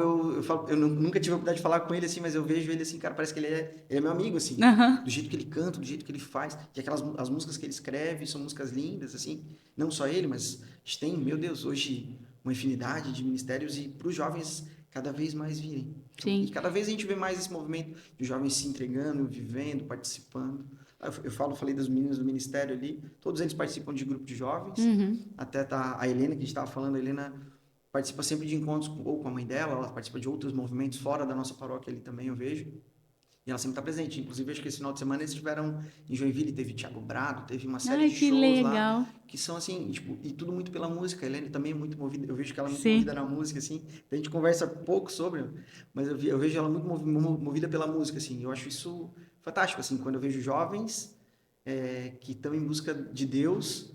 eu nunca tive a oportunidade de falar com ele assim, mas eu vejo ele assim, cara, parece que ele é meu amigo, assim, Aham. do jeito que ele canta, do jeito que ele faz, e as músicas que ele escreve são músicas lindas, assim, não só ele, mas a gente tem, meu Deus, hoje uma infinidade de ministérios e para os jovens cada vez mais virem. Então, e Sim. cada vez a gente vê mais esse movimento de jovens se entregando, vivendo, participando. Falei dos meninos do ministério ali, todos eles participam de grupo de jovens, Uhum. até tá a Helena, que a gente estava falando, a Helena participa sempre de encontros ou com a mãe dela, ela participa de outros movimentos fora da nossa paróquia ali também, eu vejo. E ela sempre está presente. Inclusive, acho que esse final de semana eles estiveram em Joinville, teve Thiago Brado, teve uma série Ai, de que shows lá, legal. que são assim, tipo, e tudo muito pela música. A Helene também é muito movida, eu vejo que ela é muito Sim. movida na música, assim. A gente conversa pouco sobre, mas eu vejo ela muito movida pela música, assim. Eu acho isso fantástico, assim, quando eu vejo jovens que estão em busca de Deus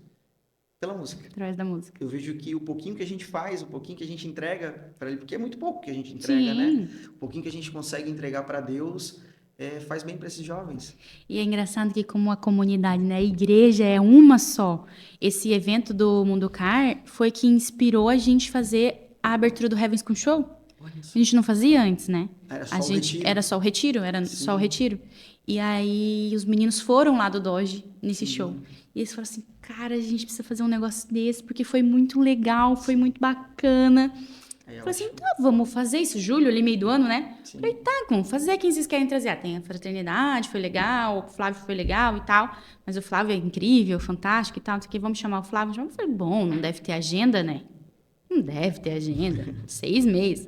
pela música. Através da música. Eu vejo que o pouquinho que a gente faz, o pouquinho que a gente entrega para ele, porque é muito pouco que a gente entrega, né? Sim. O pouquinho que a gente consegue entregar para Deus faz bem para esses jovens. E é engraçado que como a comunidade, né, a igreja é uma só. Esse evento do Mundo Car foi que inspirou a gente fazer a abertura do Heaven School Show. Olha A isso. gente não fazia antes, né? Era só A o gente retiro. era só o retiro, era Sim. só o retiro. E aí os meninos foram lá do Doge nesse Sim. show. E eles falaram assim: "Cara, a gente precisa fazer um negócio desse porque foi muito legal, foi muito bacana". Aí Eu ela, falei assim: "Tá, vamos fazer isso, julho, ali meio do ano, né?". sim. Falei: "Tá, vamos fazer, quem vocês querem trazer?". Ah, tem a fraternidade, foi legal, o Flávio foi legal e tal, mas o Flávio é incrível, fantástico e tal, não sei o que, vamos chamar o Flávio. Eu falei: "Bom, não deve ter agenda, né?". Não deve ter agenda. 6 meses.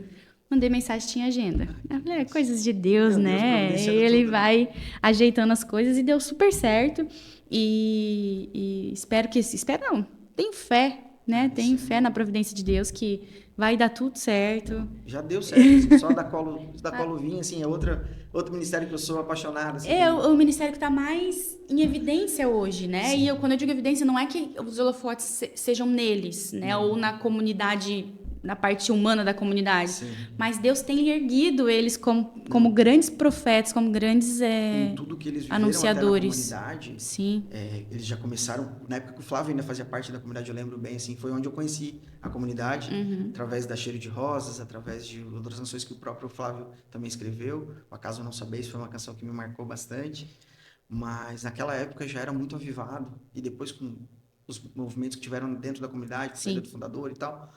Mandei mensagem, tinha agenda. Eu falei, coisas de Deus, Meu Deus, né? providenciando Ele tudo, né? vai ajeitando as coisas e deu super certo. E espero que... Espero não. Tenho fé, né? Tenho fé na providência de Deus que vai dar tudo certo. Já deu certo, assim, só da Colo vinha, assim, é outro ministério que eu sou apaixonado, assim. É o ministério que está mais em evidência hoje, né? Sim. E quando eu digo evidência, não é que os holofotes sejam neles, né? Ou na comunidade, na parte humana da comunidade. Sim. Mas Deus tem erguido eles como grandes profetas, como grandes Com tudo que eles viveram anunciadores. até na comunidade, Sim. eles já começaram, na época que o Flávio ainda fazia parte da comunidade, eu lembro bem, assim, foi onde eu conheci a comunidade, através da Cheiro de Rosas, através de outras canções que o próprio Flávio também escreveu. O Acaso Não Sabeis foi uma canção que me marcou bastante, mas naquela época já era muito avivado, e depois com os movimentos que tiveram dentro da comunidade, com a saída do fundador e tal,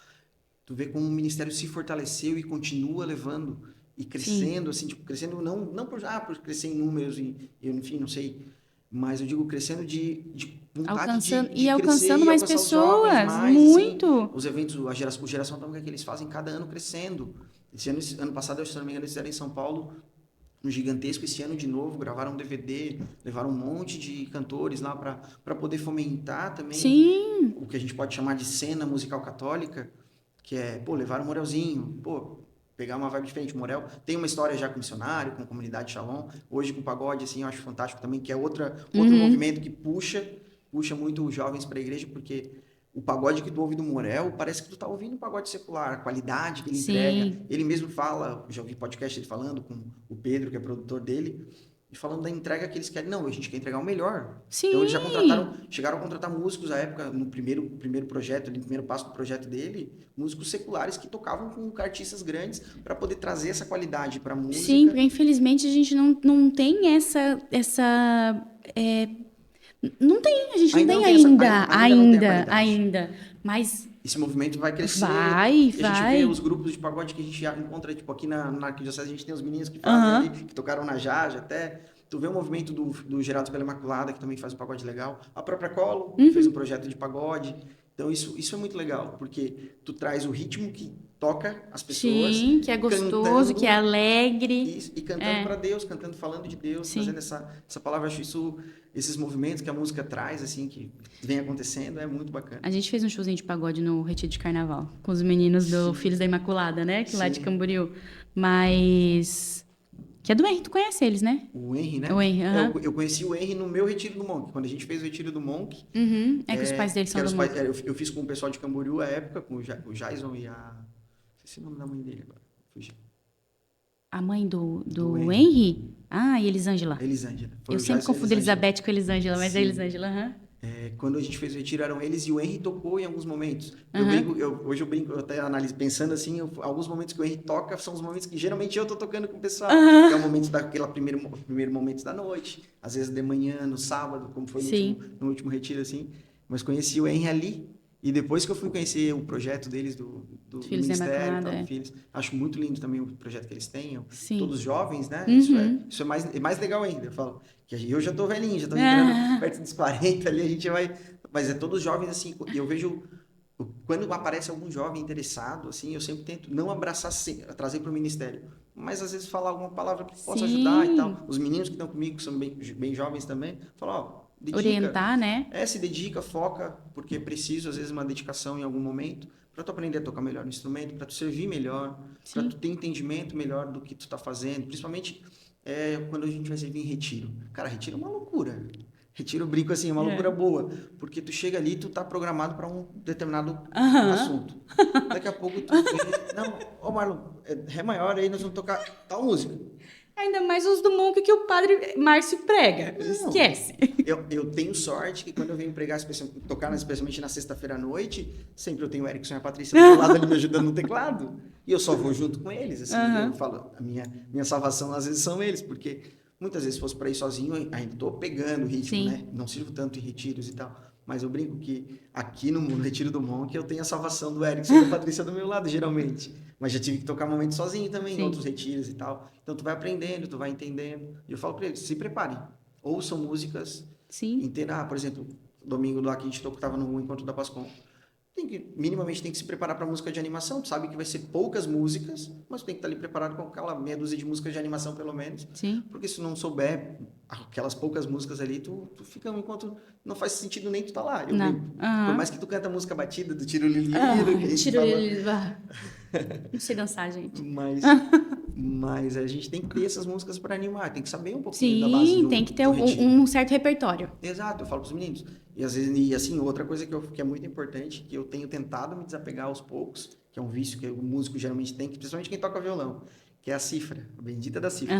tu vê como o ministério se fortaleceu e continua levando e crescendo, assim, tipo, crescendo não por crescer em números, enfim, não sei, mas eu digo crescendo de vontade de crescer Alcançando e mais alcançar os jovens pessoas, mais, muito. assim, os eventos, o Geração Tômica que eles fazem cada ano crescendo. Esse ano passado, se não me engano, eles fizeram em São Paulo um gigantesco, esse ano de novo, gravaram um DVD, levaram um monte de cantores lá para poder fomentar também Sim. o que a gente pode chamar de cena musical católica, que é, levar o Morelzinho, pegar uma vibe diferente. O Morel tem uma história já com missionário, com comunidade Shalom, hoje com pagode, assim, eu acho fantástico também, que é outro movimento que puxa muito os jovens para a igreja, porque o pagode que tu ouve do Morel, parece que tu tá ouvindo um pagode secular, a qualidade que ele entrega. Ele mesmo fala, já ouvi podcast ele falando com o Pedro, que é produtor dele, e falando da entrega que eles querem. Não, a gente quer entregar o melhor. Sim. Então eles já chegaram a contratar músicos à época, no primeiro projeto, no primeiro passo do projeto dele, músicos seculares que tocavam com artistas grandes para poder trazer essa qualidade para a música. Sim, porque infelizmente a gente não tem essa não tem, a gente Ainda não não tem tem ainda. Mas esse movimento vai crescer. vai. A gente vê os grupos de pagode que a gente já encontra, tipo, aqui na Arquidiocese, a gente tem os meninos que fazem ali, que tocaram na Jage até. Tu vê o movimento do Gerados pela Imaculada, que também faz um pagode legal. A própria Colo fez um projeto de pagode. Então, isso é muito legal, porque tu traz o ritmo que toca as pessoas. Sim, que é gostoso, cantando, que é alegre. e cantando para Deus, cantando, falando de Deus, trazendo essa palavra. Acho esses movimentos que a música traz, assim, que vem acontecendo, é muito bacana. A gente fez um showzinho de pagode no Retiro de Carnaval, com os meninos do Filhos da Imaculada, né? Que lá de Camboriú. Mas... Que é do Henry, tu conhece eles, né? O Henry, né? O Henry, eu conheci o Henry no meu Retiro do Monk. Quando a gente fez o Retiro do Monk... É que os pais deles são do Monk. Eu fiz com o pessoal de Camboriú à época, com o Jason e a... Não sei se é o nome da mãe dele agora. Fugiu. A mãe do Do Henry? Ah, e Elisângela. Elisângela. Foi Eu o sempre Joyce e confundo Elizabeth com Elisângela, mas é Sim. Elisângela, aham. Quando a gente fez o retiro, eram eles e o Henry tocou em alguns momentos. Aham. Hoje eu brinco, eu até analiso, pensando assim, alguns momentos que o Henry toca são os momentos que geralmente eu tô tocando com o pessoal. Aham. Que é o momento daquela primeiro momento da noite, às vezes de manhã, no sábado, como foi Sim. no último retiro, assim. Mas conheci o Henry ali, e depois que eu fui conhecer o projeto deles, do Filhos da Ministério, Imaculada, tal, é. Filhos, acho muito lindo também o projeto que eles têm, Sim. todos jovens, né? Uhum. Isso é mais legal ainda, eu falo. Que eu já tô velhinho, já tô entrando Ah, perto dos 40 ali, a gente vai... Mas é todos jovens, assim, e eu vejo... Quando aparece algum jovem interessado, assim, eu sempre tento não abraçar, trazer para o ministério, mas às vezes falar alguma palavra que possa ajudar e sim. tal. Os meninos que estão comigo, que são bem jovens também, falam, ó, dedica, Orientar, né? se dedica, foca, porque é preciso, às vezes, uma dedicação em algum momento, para tu aprender a tocar melhor no instrumento, para tu servir melhor, para Sim. tu ter entendimento melhor do que tu tá fazendo, principalmente quando a gente vai servir em retiro. Cara, retiro é uma loucura. Retiro, eu brinco assim, é uma loucura boa, porque tu chega ali, tu tá programado para um determinado Aham. assunto. Daqui a pouco tu vê, não, ô Marlon, Ré maior aí, nós vamos tocar tal música. Ainda mais os do Monk que o padre Márcio prega. Não. Esquece. Eu tenho sorte que quando eu venho pregar, tocar especialmente na sexta-feira à noite, sempre eu tenho o Erickson e a Patrícia do meu lado ali me ajudando no teclado, e eu só vou junto com eles, assim, eu falo, a minha salvação às vezes são eles, porque muitas vezes se fosse para ir sozinho, eu ainda tô pegando o ritmo, Sim. né? Não sirvo tanto em retiros e tal, mas eu brinco que aqui no Retiro do Monk eu tenho a salvação do Erickson e da Patrícia do meu lado, geralmente. Mas já tive que tocar momentos sozinho também, Sim. em outros retiros e tal. Então tu vai aprendendo, tu vai entendendo. E eu falo para eles, se preparem. Ouçam músicas Sim. inteiras. Por exemplo, domingo do aqui a gente estava no Encontro da Pascom. Minimamente tem que se preparar para música de animação. Tu sabe que vai ser poucas músicas, mas tu tem que estar ali preparado com aquela meia dúzia de músicas de animação, pelo menos. Sim. Porque se não souber aquelas poucas músicas ali, tu fica um enquanto não faz sentido nem tu tá lá. Eu brinco. Por mais que tu canta a música batida do Tiro Lili, Não sei dançar, gente. Mas a gente tem que ter essas músicas para animar, tem que saber um pouquinho da base Sim, tem que ter um certo repertório. Exato, eu falo para os meninos. E às vezes, e assim, outra coisa que é muito importante, que eu tenho tentado me desapegar aos poucos, que é um vício que o músico geralmente tem, principalmente quem toca violão, que é a cifra, a bendita da cifra.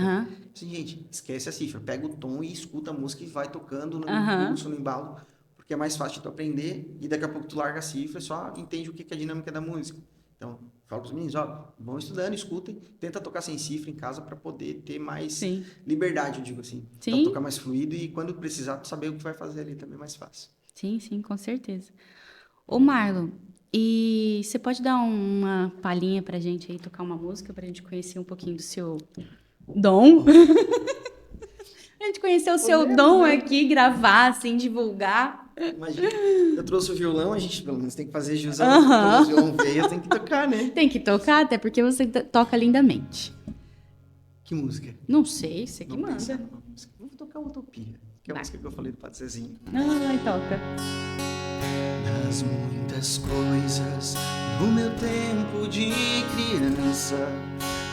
Assim, gente, esquece a cifra, pega o tom e escuta a música e vai tocando no impulso, no embalo, porque é mais fácil de tu aprender e daqui a pouco tu larga a cifra e só entende o que é a dinâmica da música. Então, falo para os meninos, vão estudando, escutem, tenta tocar sem cifra em casa para poder ter mais liberdade, eu digo assim. Para tocar mais fluido e quando precisar, tu saber o que vai fazer ali também é mais fácil. Sim, sim, com certeza. Ô Marlon, e você pode dar uma palhinha pra gente aí, tocar uma música pra gente conhecer um pouquinho do seu dom? A gente conhecer o seu dom aqui, gravar, assim, divulgar. Imagina, eu trouxe o violão, a gente pelo menos tem que fazer jus ao o violão veio, tem que tocar, né? Tem que tocar, até porque você toca lindamente. Que música? Não sei, você que manda. Vou tocar Utopia, que é a música que eu falei do Padre Cezinho. Ai, toca. Nas muitas coisas do meu tempo de criança,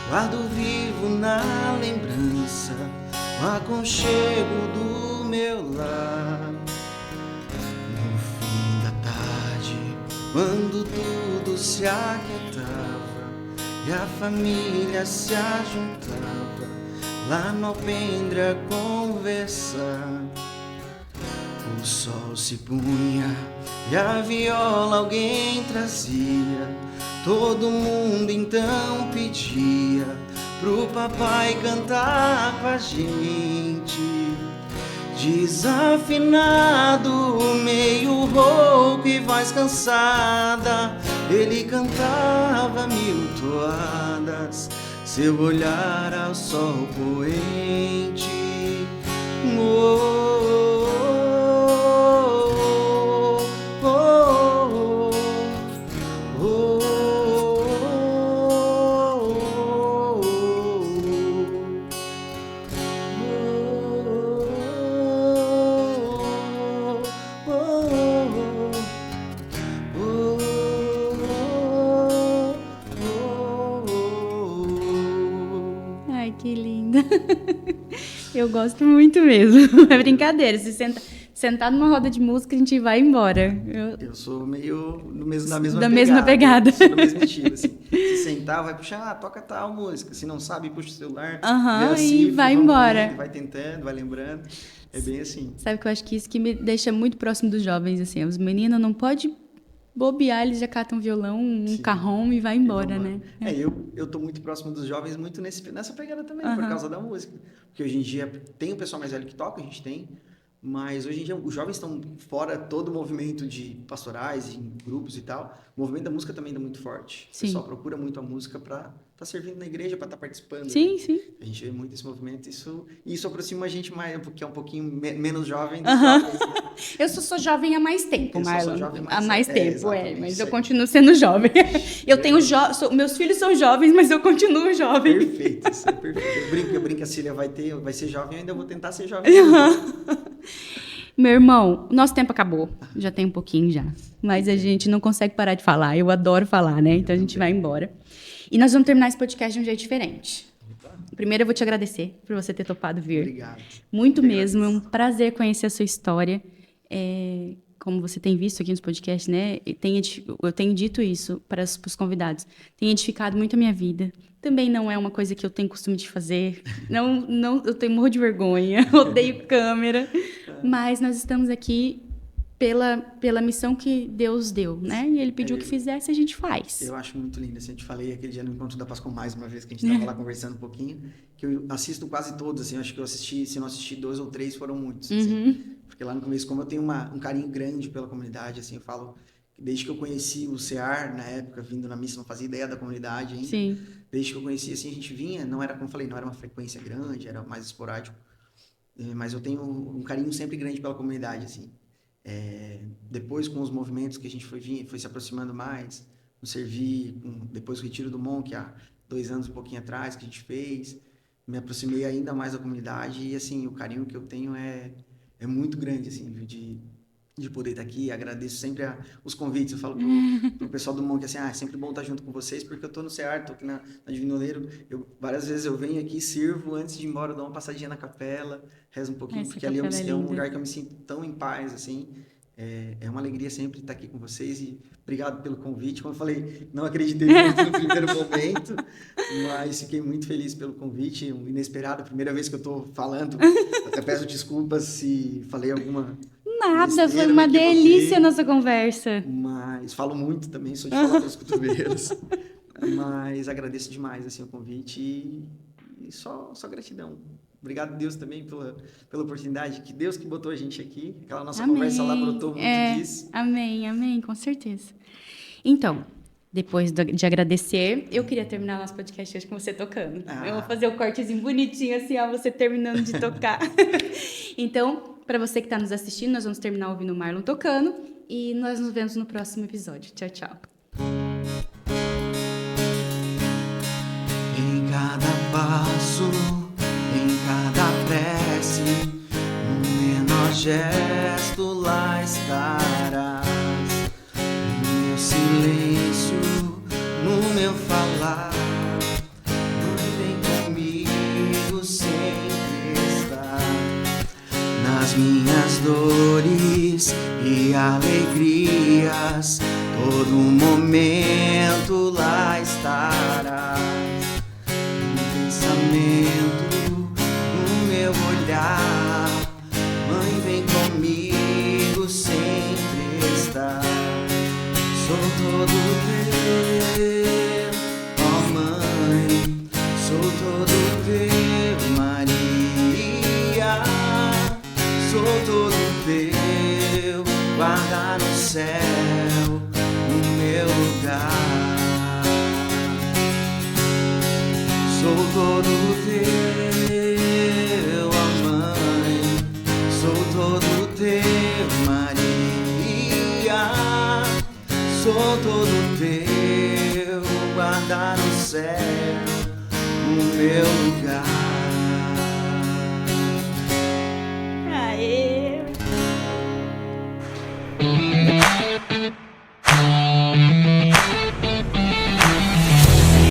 guardo vivo na lembrança o aconchego do meu lar. No fim da tarde, quando tudo se aquietava e a família se ajuntava lá no alpendre a conversar, o sol se punha e a viola alguém trazia. Todo mundo então pedia pro papai cantar com a gente. Desafinado, meio rouco e voz cansada, ele cantava mil toadas, seu olhar ao sol poente. Ai, que linda. Eu gosto muito mesmo. É brincadeira. sentar numa roda de música, a gente vai embora. Eu sou meio na mesma pegada. Sou do mesmo estilo, assim. Se sentar, vai puxar, toca tal música. Se não sabe, puxa o celular, vê assim, e vai embora. Indo, vai tentando, vai lembrando. É bem assim. Sabe que eu acho que isso que me deixa muito próximo dos jovens, assim. Os meninos não podem bobear, eles já catam um violão, um carrom e vai embora, né? Eu tô muito próximo dos jovens, muito nessa pegada também, por causa da música. Porque hoje em dia tem o pessoal mais velho que toca, a gente tem, mas hoje em dia os jovens estão fora todo o movimento de pastorais, em grupos e tal. O movimento da música também é muito forte. Sim. O pessoal procura muito a música para estar servindo na igreja, para estar participando. Sim, né? sim. A gente vê muito esse movimento, isso aproxima a gente mais, porque é um pouquinho menos jovem dos jovens. Né? Eu sou jovem há mais tempo, Marlon. Há mais tempo, mas eu continuo sendo jovem. Meus filhos são jovens, mas eu continuo jovem. Perfeito, isso é perfeito. Eu brinco, a Cília vai ser jovem, eu ainda vou tentar ser jovem. Meu irmão, o nosso tempo acabou. Já tem um pouquinho já. Mas a gente não consegue parar de falar. Eu adoro falar, né? Então a gente vai embora. E nós vamos terminar esse podcast de um jeito diferente. Primeiro eu vou te agradecer por você ter topado vir. Obrigado. Muito mesmo. É um prazer conhecer a sua história. Como você tem visto aqui nos podcasts, né? Eu tenho dito isso para os convidados. Tem edificado muito a minha vida. Também não é uma coisa que eu tenho costume de fazer. Não, eu tenho morro de vergonha. Odeio câmera. Mas nós estamos aqui pela missão que Deus deu, né? E Ele pediu que fizesse, a gente faz. Eu acho muito lindo. Assim, eu te falei aquele dia no Encontro da Paz com mais uma vez, que a gente estava lá conversando um pouquinho, que eu assisto quase todos, assim. Eu acho que eu assisti, se não assisti 2 ou 3, foram muitos. Assim, porque lá no começo, como eu tenho um carinho grande pela comunidade, assim, eu falo... Desde que eu conheci o CEAR, na época, vindo na missa, não fazia ideia da comunidade ainda. Sim. Desde que eu conheci, assim, a gente vinha, não era, como eu falei, não era uma frequência grande, era mais esporádico. Mas eu tenho um carinho sempre grande pela comunidade, assim. Depois, com os movimentos que a gente foi se aproximando mais, no Servir, depois o Retiro do Monk, há 2 anos, um pouquinho atrás, que a gente fez, me aproximei ainda mais da comunidade e, assim, o carinho que eu tenho é muito grande, assim, de poder estar aqui. Agradeço sempre os convites. Eu falo pro pessoal do Monk assim, é sempre bom estar junto com vocês, porque eu tô no CEAR, tô aqui na Divino Oleiro. Várias vezes eu venho aqui, sirvo, antes de ir embora, eu dou uma passadinha na capela, rezo um pouquinho, porque ali é um lugar que eu me sinto tão em paz, assim. É uma alegria sempre estar aqui com vocês e obrigado pelo convite. Como eu falei, não acreditei muito no primeiro momento, mas fiquei muito feliz pelo convite, inesperado, primeira vez que eu estou falando. Até peço desculpas se falei alguma... Nada, foi uma delícia a nossa conversa. Mas falo muito também, sou de falar pelos cotovelos. Mas agradeço demais assim, o convite e só gratidão. Obrigado, Deus, também pela oportunidade. Que Deus que botou a gente aqui. Aquela nossa conversa lá brotou muito disso. Amém, com certeza. Então, depois de agradecer, eu queria terminar o nosso podcast hoje com você tocando. Eu vou fazer o cortezinho bonitinho, assim, ó, você terminando de tocar. Então, para você que está nos assistindo, nós vamos terminar ouvindo o Marlon tocando e nós nos vemos no próximo episódio. Tchau, tchau. Em cada passo, em cada prece, no menor gesto lá estarás. No meu silêncio, no meu falar, vem comigo sempre estar. Nas minhas dores e alegrias, todo momento lá estarás. No pensamento, no meu olhar, Mãe, vem comigo sempre estar. Sou todo teu, ó Mãe, sou todo teu, Maria. Sou todo teu, guarda no céu o meu lugar. Sou todo teu, ó Mãe, sou todo teu, Maria. Sou todo teu, guarda no céu o meu lugar. Aê!